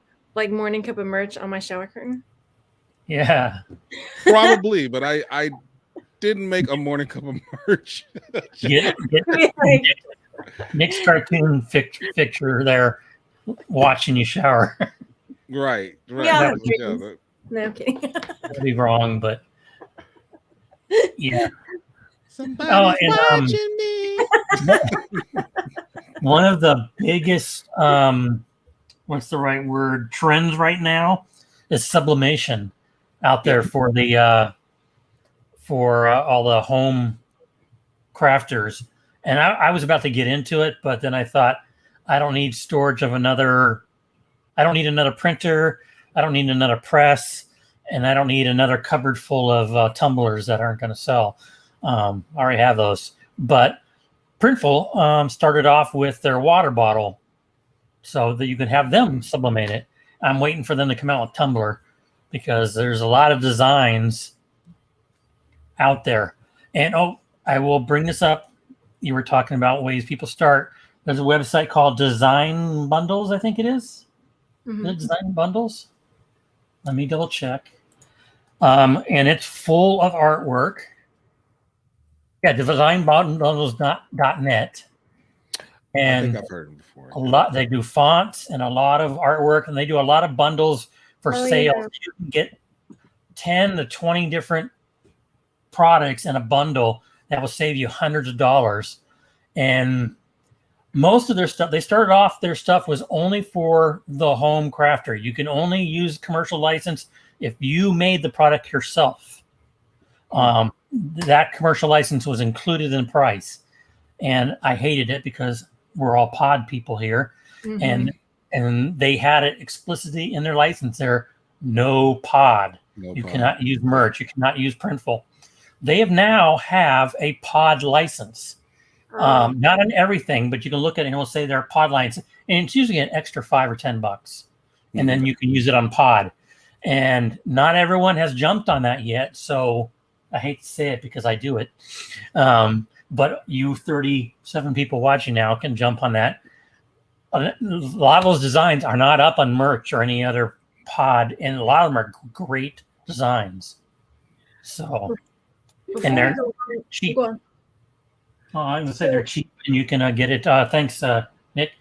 morning cup of merch on my shower curtain. Yeah, probably, but I didn't make a morning cup of merch. get Nick's cartoon picture there, watching you shower. Right. Yeah, no, I'm kidding. That'd be wrong, but yeah. Somebody's watching me. One of the biggest, what's the right word, trends right now is sublimation out there for the all the home crafters. And I was about to get into it, but then I thought, I don't need storage of I don't need another printer. I don't need another press, and I don't need another cupboard full of tumblers that aren't going to sell. I already have those. But Printful started off with their water bottle so that you could have them sublimate it. I'm waiting for them to come out with tumbler, because there's a lot of designs out there. And I will bring this up. You were talking about ways people start. There's a website called Design Bundles, I think it is. The Design Bundles. Let me double check. And it's full of artwork. Yeah, designbundles.net. And I think I've heard them before. They do fonts and a lot of artwork, and they do a lot of bundles for Oh, sales. yeah. You can get 10 to 20 different products in a bundle that will save you hundreds of dollars. And most of their stuff, they started off, their stuff was only for the home crafter. You can only use commercial license if you made the product yourself. That commercial license was included in the price. And I hated it because we're all pod people here. Mm-hmm. And they had it explicitly in their license there, no pod. You cannot use merch. You cannot use Printful. They have a pod license. Not on everything, but you can look at it and it will say their pod license. And it's usually an extra $5 or $10. And then you can use it on pod. And not everyone has jumped on that yet. So I hate to say it because I do it. But you 37 people watching now can jump on that. A lot of those designs are not up on merch or any other pod, and a lot of them are great designs. So, and they're cheap. Oh, I would say they're cheap, and you can get it. Thanks, Nick.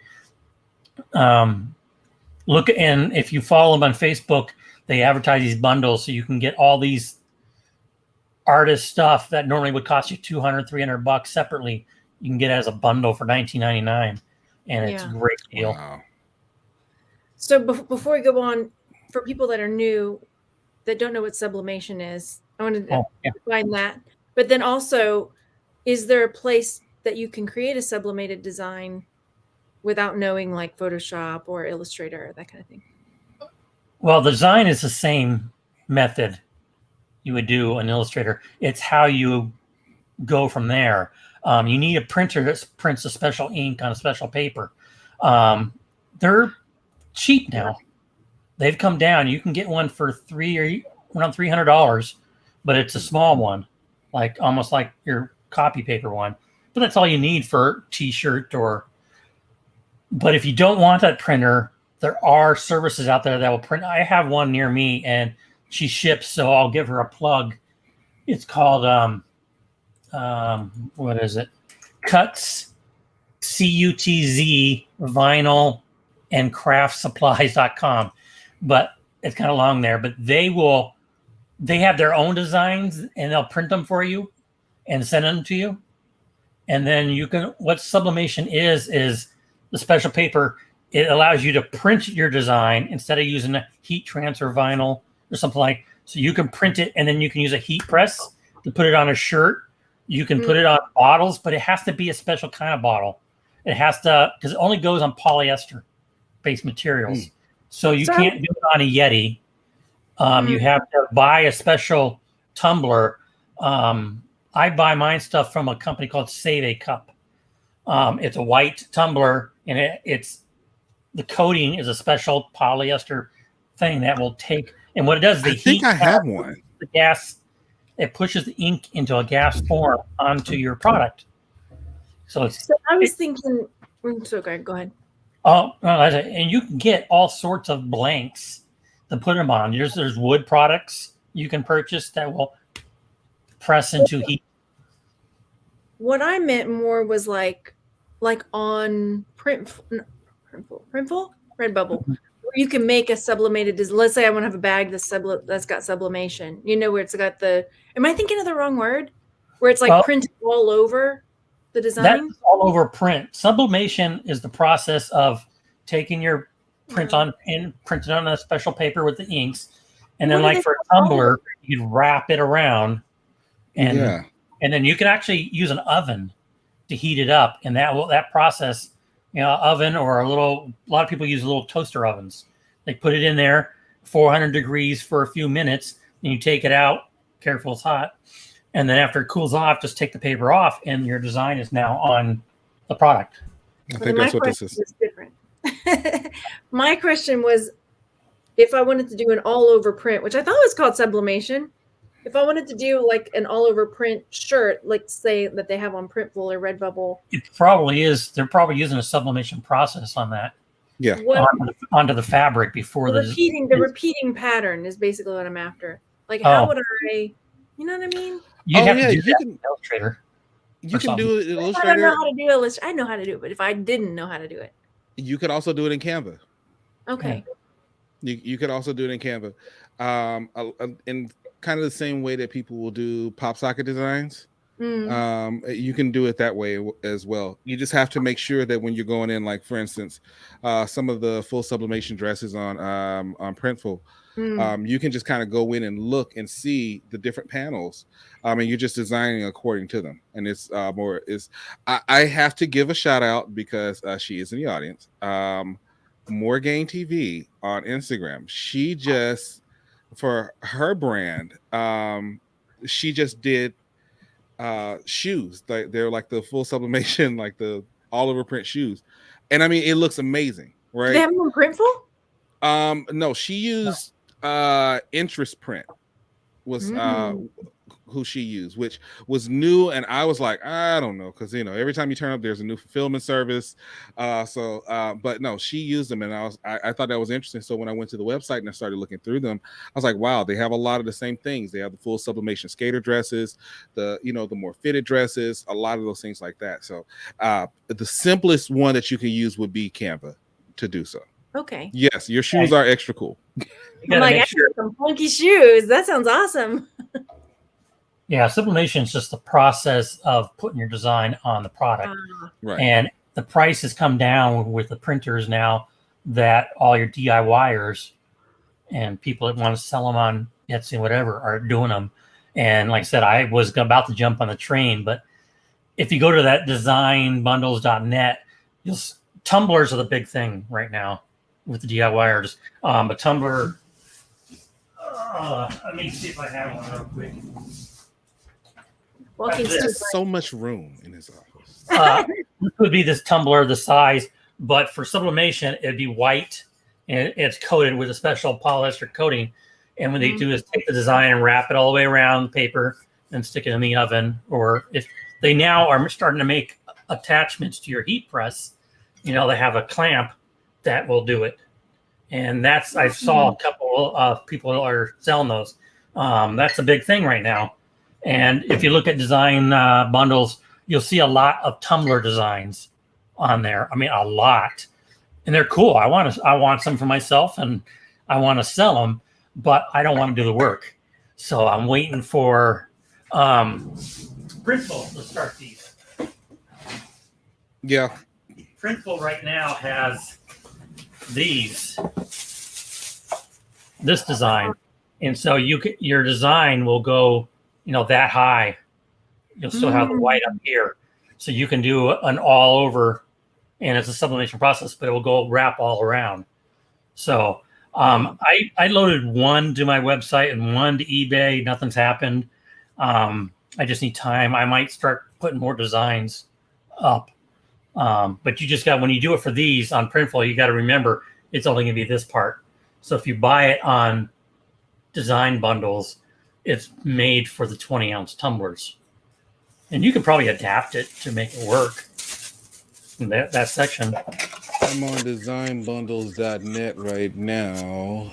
Look, and if you follow them on Facebook, they advertise these bundles, so you can get all these artist stuff that normally would cost you $200, $300 separately. You can get it as a bundle for $19.99. And it's a great deal. Wow. So before we go on, for people that are new, that don't know what sublimation is, I wanted to find that. But then also, is there a place that you can create a sublimated design without knowing like Photoshop or Illustrator, that kind of thing? Well, the design is the same method you would do in Illustrator. It's how you go from there. You need a printer that prints a special ink on a special paper. They're cheap now. They've come down. You can get one for around $300, but it's a small one, like almost like your copy paper one. But that's all you need for T-shirt But if you don't want that printer, there are services out there that will print. I have one near me, and she ships, so I'll give her a plug. It's called what is it? Cuts, CUTZ, vinyl, and craftsupplies.com. But it's kind of long there. But they have their own designs, and they'll print them for you and send them to you. And then what sublimation is the special paper. It allows you to print your design instead of using a heat transfer vinyl or something like. So you can print it, and then you can use a heat press to put it on a shirt. You can put it on bottles, but it has to be a special kind of bottle. It has to, because it only goes on polyester-based materials. So you can't do it on a Yeti. You have to buy a special tumbler. I buy mine stuff from a company called Save a Cup. It's a white tumbler, and the coating is a special polyester thing that will take. And what it does, I think I have one. The gas. It pushes the ink into a gas form onto your product. So I was thinking. So go ahead. Oh, and you can get all sorts of blanks to put them on. There's wood products you can purchase that will press into heat. What I meant more was like on Printful, Redbubble, where you can make a sublimated. Let's say I want to have a bag that's got sublimation. You know, where it's got the. Am I thinking of the wrong word? Where it's like printed all over the design. That's all over print. Sublimation is the process of taking your print on and print it on a special paper with the inks, and then like for a tumbler, you wrap it around, and then you can actually use an oven to heat it up, and that process, oven or a lot of people use little toaster ovens. They put it in there, 400 degrees for a few minutes, and you take it out. Careful, it's hot. And then after it cools off, just take the paper off, and your design is now on the product. I think that's what this is. Different. My question was, if I wanted to do an all-over print, which I thought was called sublimation, if I wanted to do like an all-over print shirt, like say that they have on Printful or Redbubble, it probably is. They're probably using a sublimation process on that. Yeah, onto the fabric before the repeating pattern is basically what I'm after. Like, how would I? You know what I mean? You have to do that in Illustrator. You can do it in Illustrator. I don't know how to do Illustrator. I know how to do it, but if I didn't know how to do it, you could also do it in Canva. Okay. You could also do it in Canva, in kind of the same way that people will do pop socket designs. You can do it that way as well. You just have to make sure that when you're going in, like for instance, some of the full sublimation dresses on Printful, you can just kind of go in and look and see the different panels. And you're just designing according to them. And it's I have to give a shout out because she is in the audience. Morgaine TV on Instagram. She just, for her brand, she just did shoes. Like they're like the full sublimation, like the all over print shoes. And I mean it looks amazing, right? Do they have them on Printful? No, she used Interest Print was who she used, which was new, and I was like, I don't know, because every time you turn up there's a new fulfillment service. But no, she used them, and I thought that was interesting. So when I went to the website and I started looking through them, I was like, wow, they have a lot of the same things. They have the full sublimation skater dresses, the more fitted dresses, a lot of those things like that. So the simplest one that you can use would be Canva to do so. Okay. Yes, your shoes are extra cool. I'm like, I got some funky shoes. That sounds awesome. Yeah, sublimation is just the process of putting your design on the product. Right. And the price has come down with the printers now that all your DIYers and people that want to sell them on Etsy, whatever, are doing them. And like I said, I was about to jump on the train, but if you go to that designbundles.net, Tumblrs are the big thing right now with the DIYers. But Tumblr, let me see if I have one real quick. There's so much room in his office. This would be this Tumblr, the size, but for sublimation, it'd be white and it's coated with a special polyester coating. And when they do is take the design and wrap it all the way around the paper and stick it in the oven. Or if they now are starting to make attachments to your heat press, they have a clamp that will do it. And that's, I saw a couple of people are selling those. That's a big thing right now. And if you look at design bundles, you'll see a lot of Tumblr designs on there. I mean, a lot, and they're cool. I want some for myself, and I want to sell them, but I don't want to do the work. So I'm waiting for Printful to start these. Yeah, Printful right now has this design, and so your design will go that high. You'll still have the white up here, so you can do an all over, and it's a sublimation process, but it will go wrap all around. So I loaded one to my website and one to eBay. Nothing's happened. I just need time. I might start putting more designs up, but you just got, when you do it for these on Printful, you got to remember it's only going to be this part. So if you buy it on Design Bundles, it's made for the 20-ounce tumblers, and you can probably adapt it to make it work in that section. I'm on designbundles.net right now,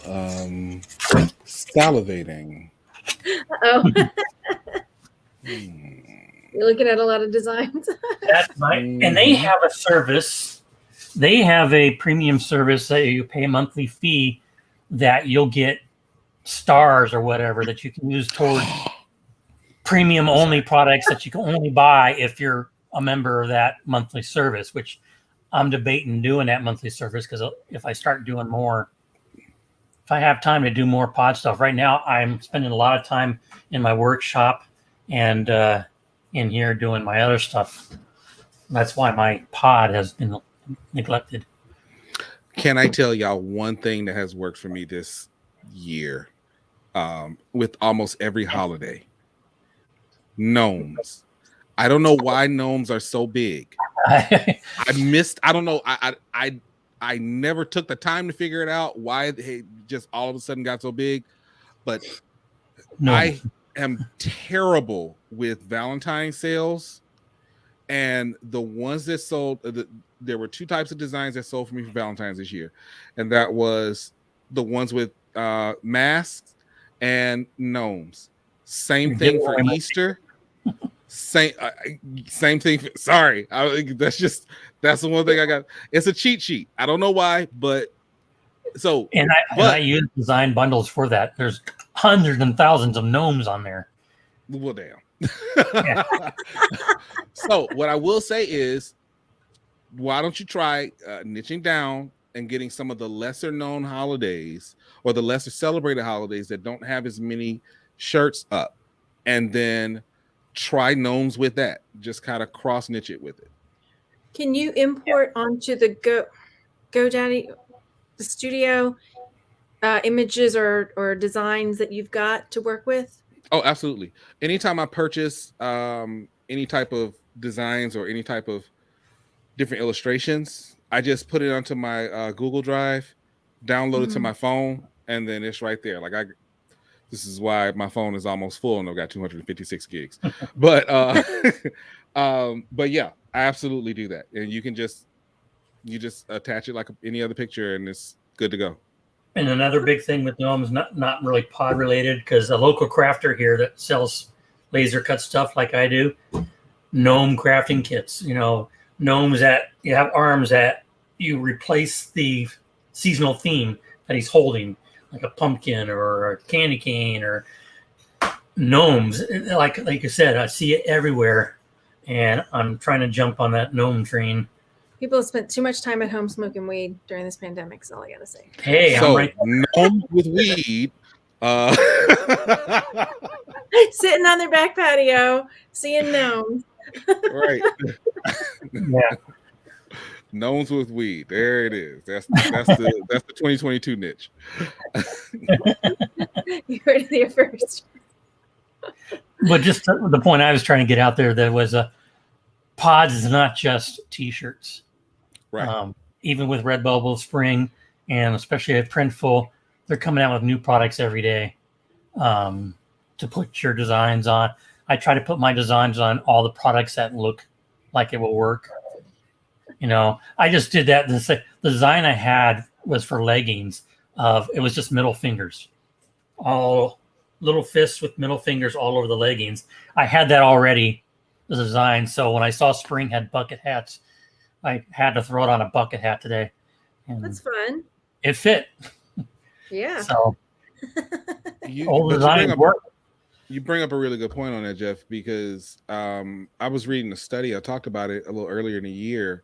salivating. Oh, you're looking at a lot of designs. That's right. And they have a service. They have a premium service that you pay a monthly fee that you'll get stars or whatever that you can use towards premium only products that you can only buy if you're a member of that monthly service, which I'm debating doing that monthly service, because if I start doing more, if I have time to do more pod stuff. Right now I'm spending a lot of time in my workshop and in here doing my other stuff. That's why my pod has been neglected. Can I tell y'all one thing that has worked for me this year, with almost every holiday? Gnomes. I don't know why gnomes are so big. I don't know. I never took the time to figure it out why they just all of a sudden got so big. But no. I am terrible with Valentine's sales, and the ones that sold, there were two types of designs that sold for me for Valentine's this year, and that was the ones with masks and gnomes. Same thing for Easter. Same thing. Sorry, that's the one thing I got. It's a cheat sheet. I don't know why, but So, and I use design bundles for that. There's hundreds and thousands of gnomes on there. Well, damn. So what I will say is, why don't you try niching down and getting some of the lesser known holidays or the lesser celebrated holidays that don't have as many shirts up, and then try gnomes with that. Just kind of cross niche it with it. Can you import onto the GoDaddy, the studio, images or designs that you've got to work with? Oh, absolutely. Anytime I purchase any type of designs or any type of different illustrations, I just put it onto my Google Drive, download it to my phone, and then it's right there. Like this is why my phone is almost full and I've got 256 gigs. But yeah, I absolutely do that. And you just attach it like any other picture and it's good to go. And another big thing with gnomes, not really pod related, because a local crafter here that sells laser cut stuff like I do, gnome crafting kits, gnomes that you have arms that you replace the seasonal theme that he's holding, like a pumpkin or a candy cane or gnomes. Like you said, I see it everywhere, and I'm trying to jump on that gnome train. People have spent too much time at home smoking weed during this pandemic, is all I gotta say. Hey, so, I'm right. Gnomes with weed. Sitting on their back patio, seeing gnomes. Right. Yeah. Gnomes with weed. There it is. That's the 2022 niche. You heard it here first. But just the point I was trying to get out there was pods is not just t-shirts. Right. Even with Redbubble Spring and especially at Printful, they're coming out with new products every day to put your designs on. I try to put my designs on all the products that look like it will work. I just did that. The design I had was for leggings. It was just middle fingers, all little fists with middle fingers all over the leggings. I had that already, the design. So when I saw Spring had bucket hats, I had to throw it on a bucket hat today. And that's fun. It fit. Yeah. So all the designs work. You bring up a really good point on that, Jeff, because I was reading a study. I talked about it a little earlier in the year.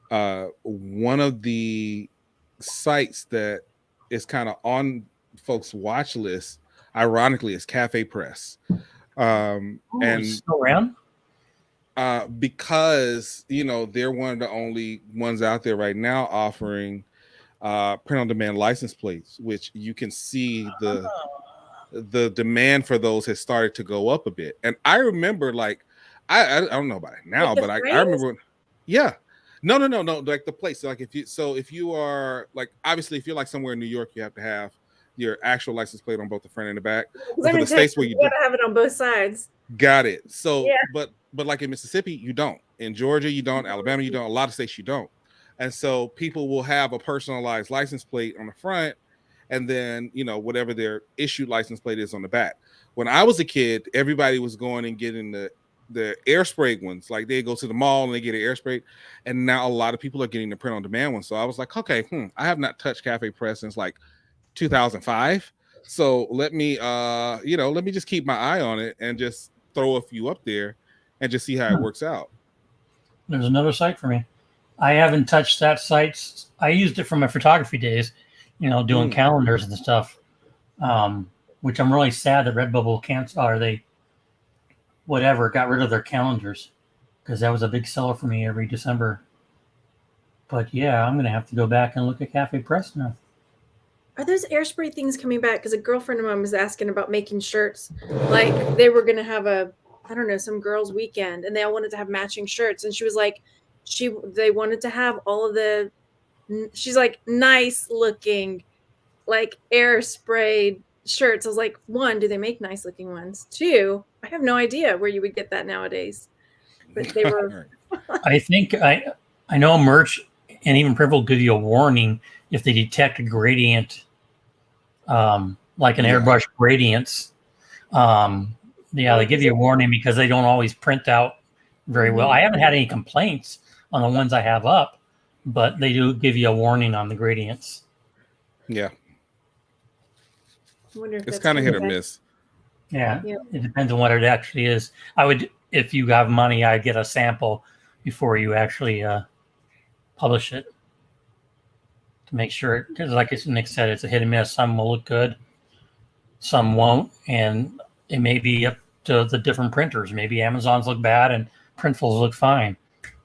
One of the sites that is kind of on folks' watch list, ironically, is Cafe Press. And still around? Because they're one of the only ones out there right now offering print on demand license plates, which you can see the demand for those has started to go up a bit. And I remember, like, I don't know about it now, but I remember, yeah. No, like the place. Like if you are like, obviously if you're like somewhere in New York, you have to have your actual license plate on both the front and the back. For the states where you gotta have it on both sides. Got it. So but like in Mississippi, you don't. In Georgia, you don't. Alabama, you don't. A lot of states you don't. And so people will have a personalized license plate on the front, and then whatever their issued license plate is on the back. When I was a kid, everybody was going and getting the air sprayed ones. Like they go to the mall and they get an air spray, and now a lot of people are getting the print on demand one. So I was like, okay, I have not touched Cafe Press since like 2005. So let me let me just keep my eye on it and just throw a few up there and just see how it works out. There's another site for me. I haven't touched that site. I used it for my photography days, doing calendars and stuff, which I'm really sad that Redbubble got rid of their calendars, because that was a big seller for me every December. But yeah, I'm going to have to go back and look at Cafe Press now. Are those air spray things coming back? Because a girlfriend of mine was asking about making shirts. Like they were going to have some girls' weekend, and they all wanted to have matching shirts. And she was like, they wanted to have all of the, she's like, nice looking, like air sprayed shirts. I was like, 1, do they make nice looking ones? 2, I have no idea where you would get that nowadays. But they were. I think I know merch and even Print will give you a warning if they detect a gradient, like an airbrush gradients. They give you a warning because they don't always print out very well. I haven't had any complaints on the ones I have up, but they do give you a warning on the gradients. Yeah. I wonder if It's that's kind of hit or coming back. miss. Yeah, Yeah. it depends on what it actually is. I would, if you have money, I'd get a sample before you actually publish it to make sure. Because, like Nick said, it's a hit and miss. Some will look good, some won't, and it may be up to the different printers. Maybe Amazon's look bad and Printful's look fine.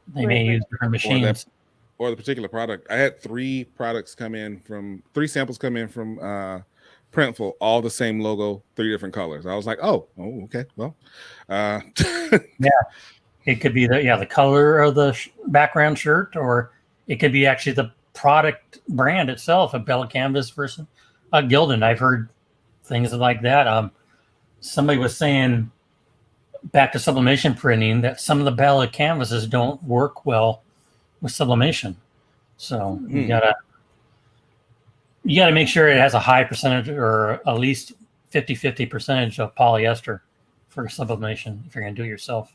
They may use different machines. Or the particular product. I had three samples come in from Printful, all the same logo, 3 different colors. I was like, oh, okay, well, Yeah, it could be the color of the background shirt, or it could be actually the product brand itself, a Bella Canvas versus a Gildan. I've heard things like that. Somebody was saying back to sublimation printing that some of the Bella canvases don't work well with sublimation. So you gotta make sure it has a high percentage, or at least 50-50 percentage of polyester for sublimation if you're going to do it yourself.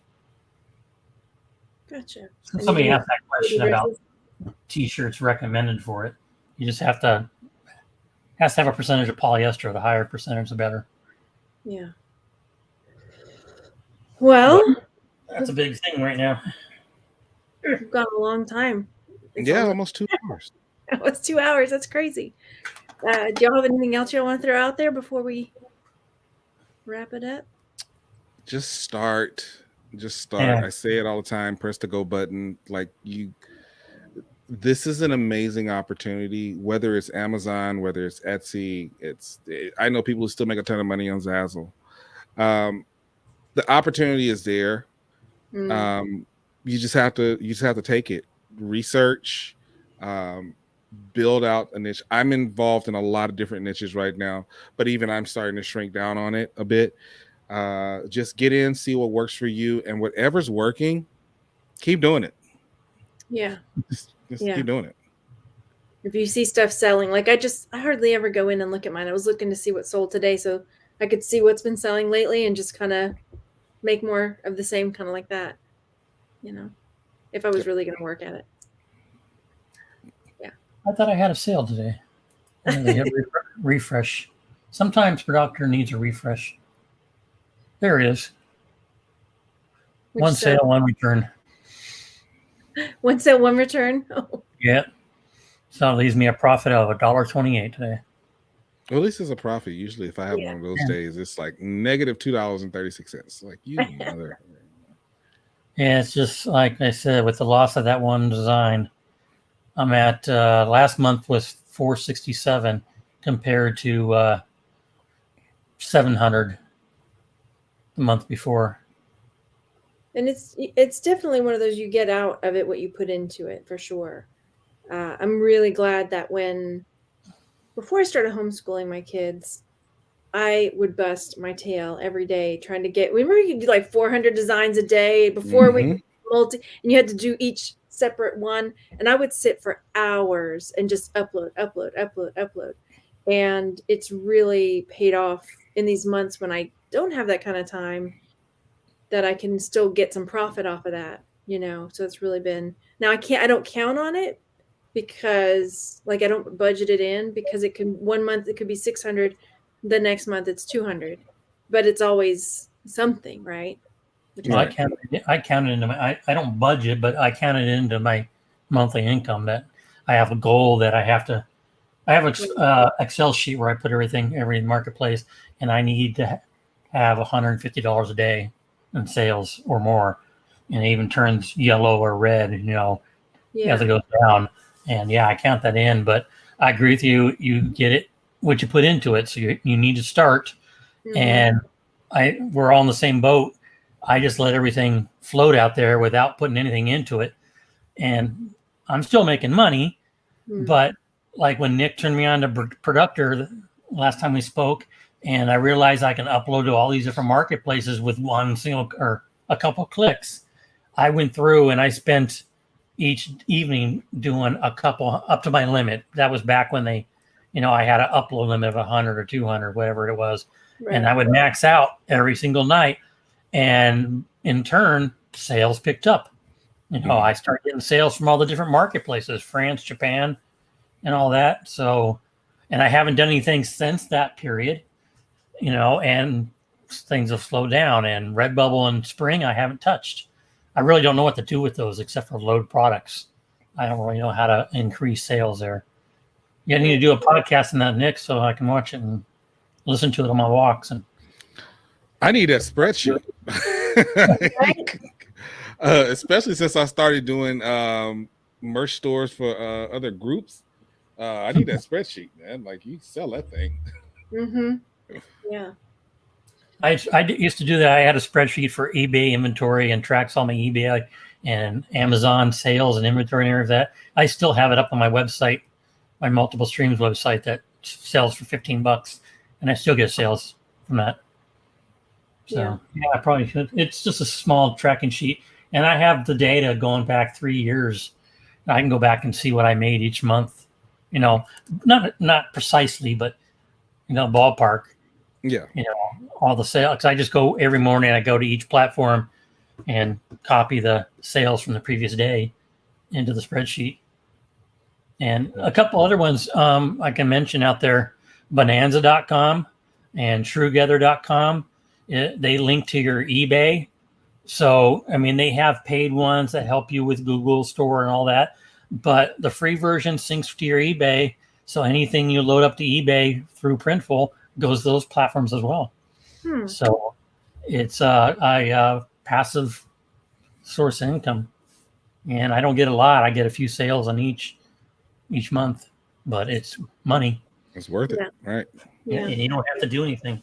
Gotcha. Somebody asked that question about t-shirts recommended for it. You just has to have a percentage of polyester. The higher percentage, the better. Yeah. Well, that's a big thing right now. We've got a long time. Almost 2 hours. That was 2 hours. That's crazy. Do y'all have anything else y'all want to throw out there before we wrap it up? Just start. Yeah. I say it all the time. Press the go button. This is an amazing opportunity. Whether it's Amazon, whether it's Etsy, I know people who still make a ton of money on Zazzle. The opportunity is there. You just have to take it. Research. Build out a niche. I'm involved in a lot of different niches right now, but even I'm starting to shrink down on it a bit. Just get in, see what works for you, and whatever's working, keep doing it. Yeah. Just keep doing it. If you see stuff selling, like I hardly ever go in and look at mine. I was looking to see what sold today so I could see what's been selling lately and just kind of make more of the same, kind of like that, if I was really going to work at it. Yeah. I thought I had a sale today. They hit refresh. Sometimes producer needs a refresh. There it is. One sale, one return. One sale, one return. Oh. Yeah. So it leaves me a profit of $1.28 today. Well, at least it's a profit. Usually, if I have one of those days, it's like negative $2.36. Like, you mother. Yeah, it's just like I said, with the loss of that one design, I'm at last month was $467 compared to $700 the month before. And it's definitely one of those, you get out of it what you put into it, for sure. I'm really glad that before I started homeschooling my kids, I would bust my tail every day trying to get. Remember, you could do like 400 designs a day before we and you had to do each separate one. And I would sit for hours and just upload. And it's really paid off in these months when I don't have that kind of time, that I can still get some profit off of that, So it's really been. Now I don't count on it, because I don't budget it in, because it can, 1 month it could be 600, the next month it's 200, but it's always something, right? Well, I count it into my, I don't budget, but I count it into my monthly income, that I have a goal that I have an Excel sheet where I put every marketplace, and I need to have $150 a day in sales or more. And it even turns yellow or red, as it goes down. And I count that in, but I agree with you. You get it, what you put into it. So you need to start. And we're all in the same boat. I just let everything float out there without putting anything into it. And I'm still making money, but like when Nick turned me on to Producer last time we spoke, and I realized I can upload to all these different marketplaces with one single or a couple clicks. I went through and I spent each evening doing a couple up to my limit. That was back when I had an upload limit of 100 or 200, whatever it was. Right. And I would max out every single night. And in turn, sales picked up. I started getting sales from all the different marketplaces, France, Japan, and all that. So and I haven't done anything since that period, you know, and things have slowed down. And Redbubble and Spring, I haven't touched. I really don't know what to do with those except for load products. I don't really know how to increase sales there. Yeah, I need to do a podcast on that, Nick, so I can watch it and listen to it on my walks. And I need that spreadsheet. Especially since I started doing merch stores for other groups. I need that spreadsheet, man. Like, you sell that thing. Yeah. I used to do that. I had a spreadsheet for eBay inventory and tracks all my eBay and Amazon sales and inventory and everything like that. I still have it up on my website, my multiple streams website that sells for $15, and I still get sales from that. So yeah, I probably should. It's just a small tracking sheet, and I have the data going back 3 years. I can go back and see what I made each month. You know, not precisely, but you know, ballpark. Yeah. You know, all the sales. I just go every morning. I go to each platform and copy the sales from the previous day into the spreadsheet. And a couple other ones I can mention out there: Bonanza.com and TrueGether.com. They link to your eBay. So, I mean, they have paid ones that help you with Google Store and all that. But the free version syncs to your eBay. So anything you load up to eBay through Printful goes to those platforms as well. So it's a passive source of income. And I don't get a lot. I get a few sales on each month, but it's money. It's worth it, right? Yeah. And you don't have to do anything.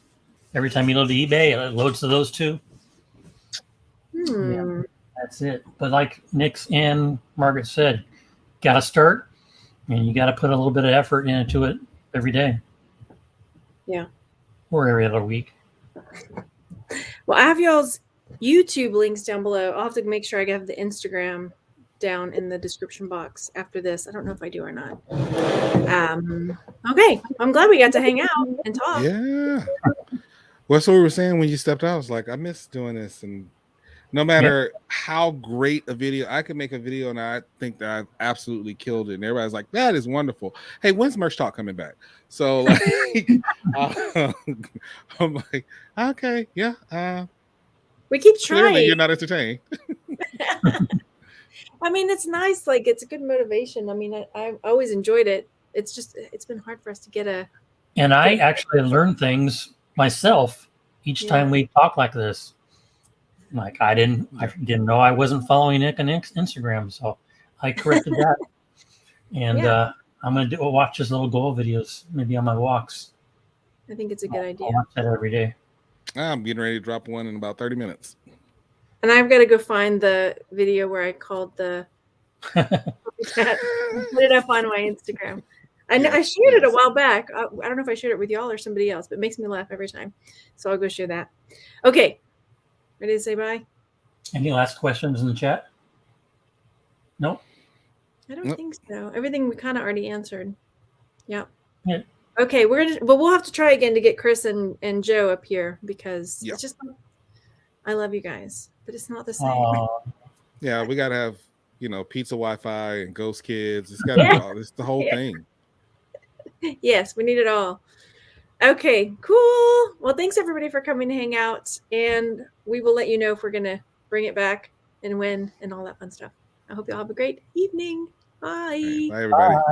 Every time you load to eBay, it loads to those two. Yeah, that's it. But like Nick's and Margaret said, got to start, and you got to put a little bit of effort into it every day. Yeah. Or every other week. Well, I have y'all's YouTube links down below. I'll have to make sure I have the Instagram down in the description box after this. I don't know if I do or not. Okay. I'm glad we got to hang out and talk. Yeah. Well, that's what we were saying when you stepped out. I was like, I miss doing this. And no matter how great a video, I could make a video and I think that I've absolutely killed it. And everybody's like, that is wonderful. Hey, when's Merch Talk coming back? So like, I'm like, okay, yeah. We keep trying. Clearly you're not entertained. I mean, it's nice. Like, it's a good motivation. I mean, I always enjoyed it. It's just, it's been hard for us to get a. And I actually learn things myself each time we talk like this. Like I didn't know I wasn't following Nick on Instagram, so I corrected that. And I'm gonna watch his little goal videos maybe on my walks. I think it's a good idea. I'll watch that every day. I'm getting ready to drop one in about 30 minutes. And I've got to go find the video where I called the chat and put it up on my Instagram. I shared it a while back. I don't know if I shared it with y'all or somebody else, but it makes me laugh every time. So I'll go share that. Okay. Ready to say bye? Any last questions in the chat? Nope. I don't think so. Everything we kind of already answered. Yep. Yeah. Okay, we'll have to try again to get Chris and Joe up here because it's just, I love you guys, but it's not the same. Yeah, we gotta have pizza Wi-Fi and ghost kids. It's gotta be all. It's the whole thing. Yes, we need it all. Okay, cool. Well, thanks everybody for coming to hang out, and we will let you know if we're gonna bring it back and when and all that fun stuff. I hope y'all have a great evening. Bye. Bye, everybody. Bye.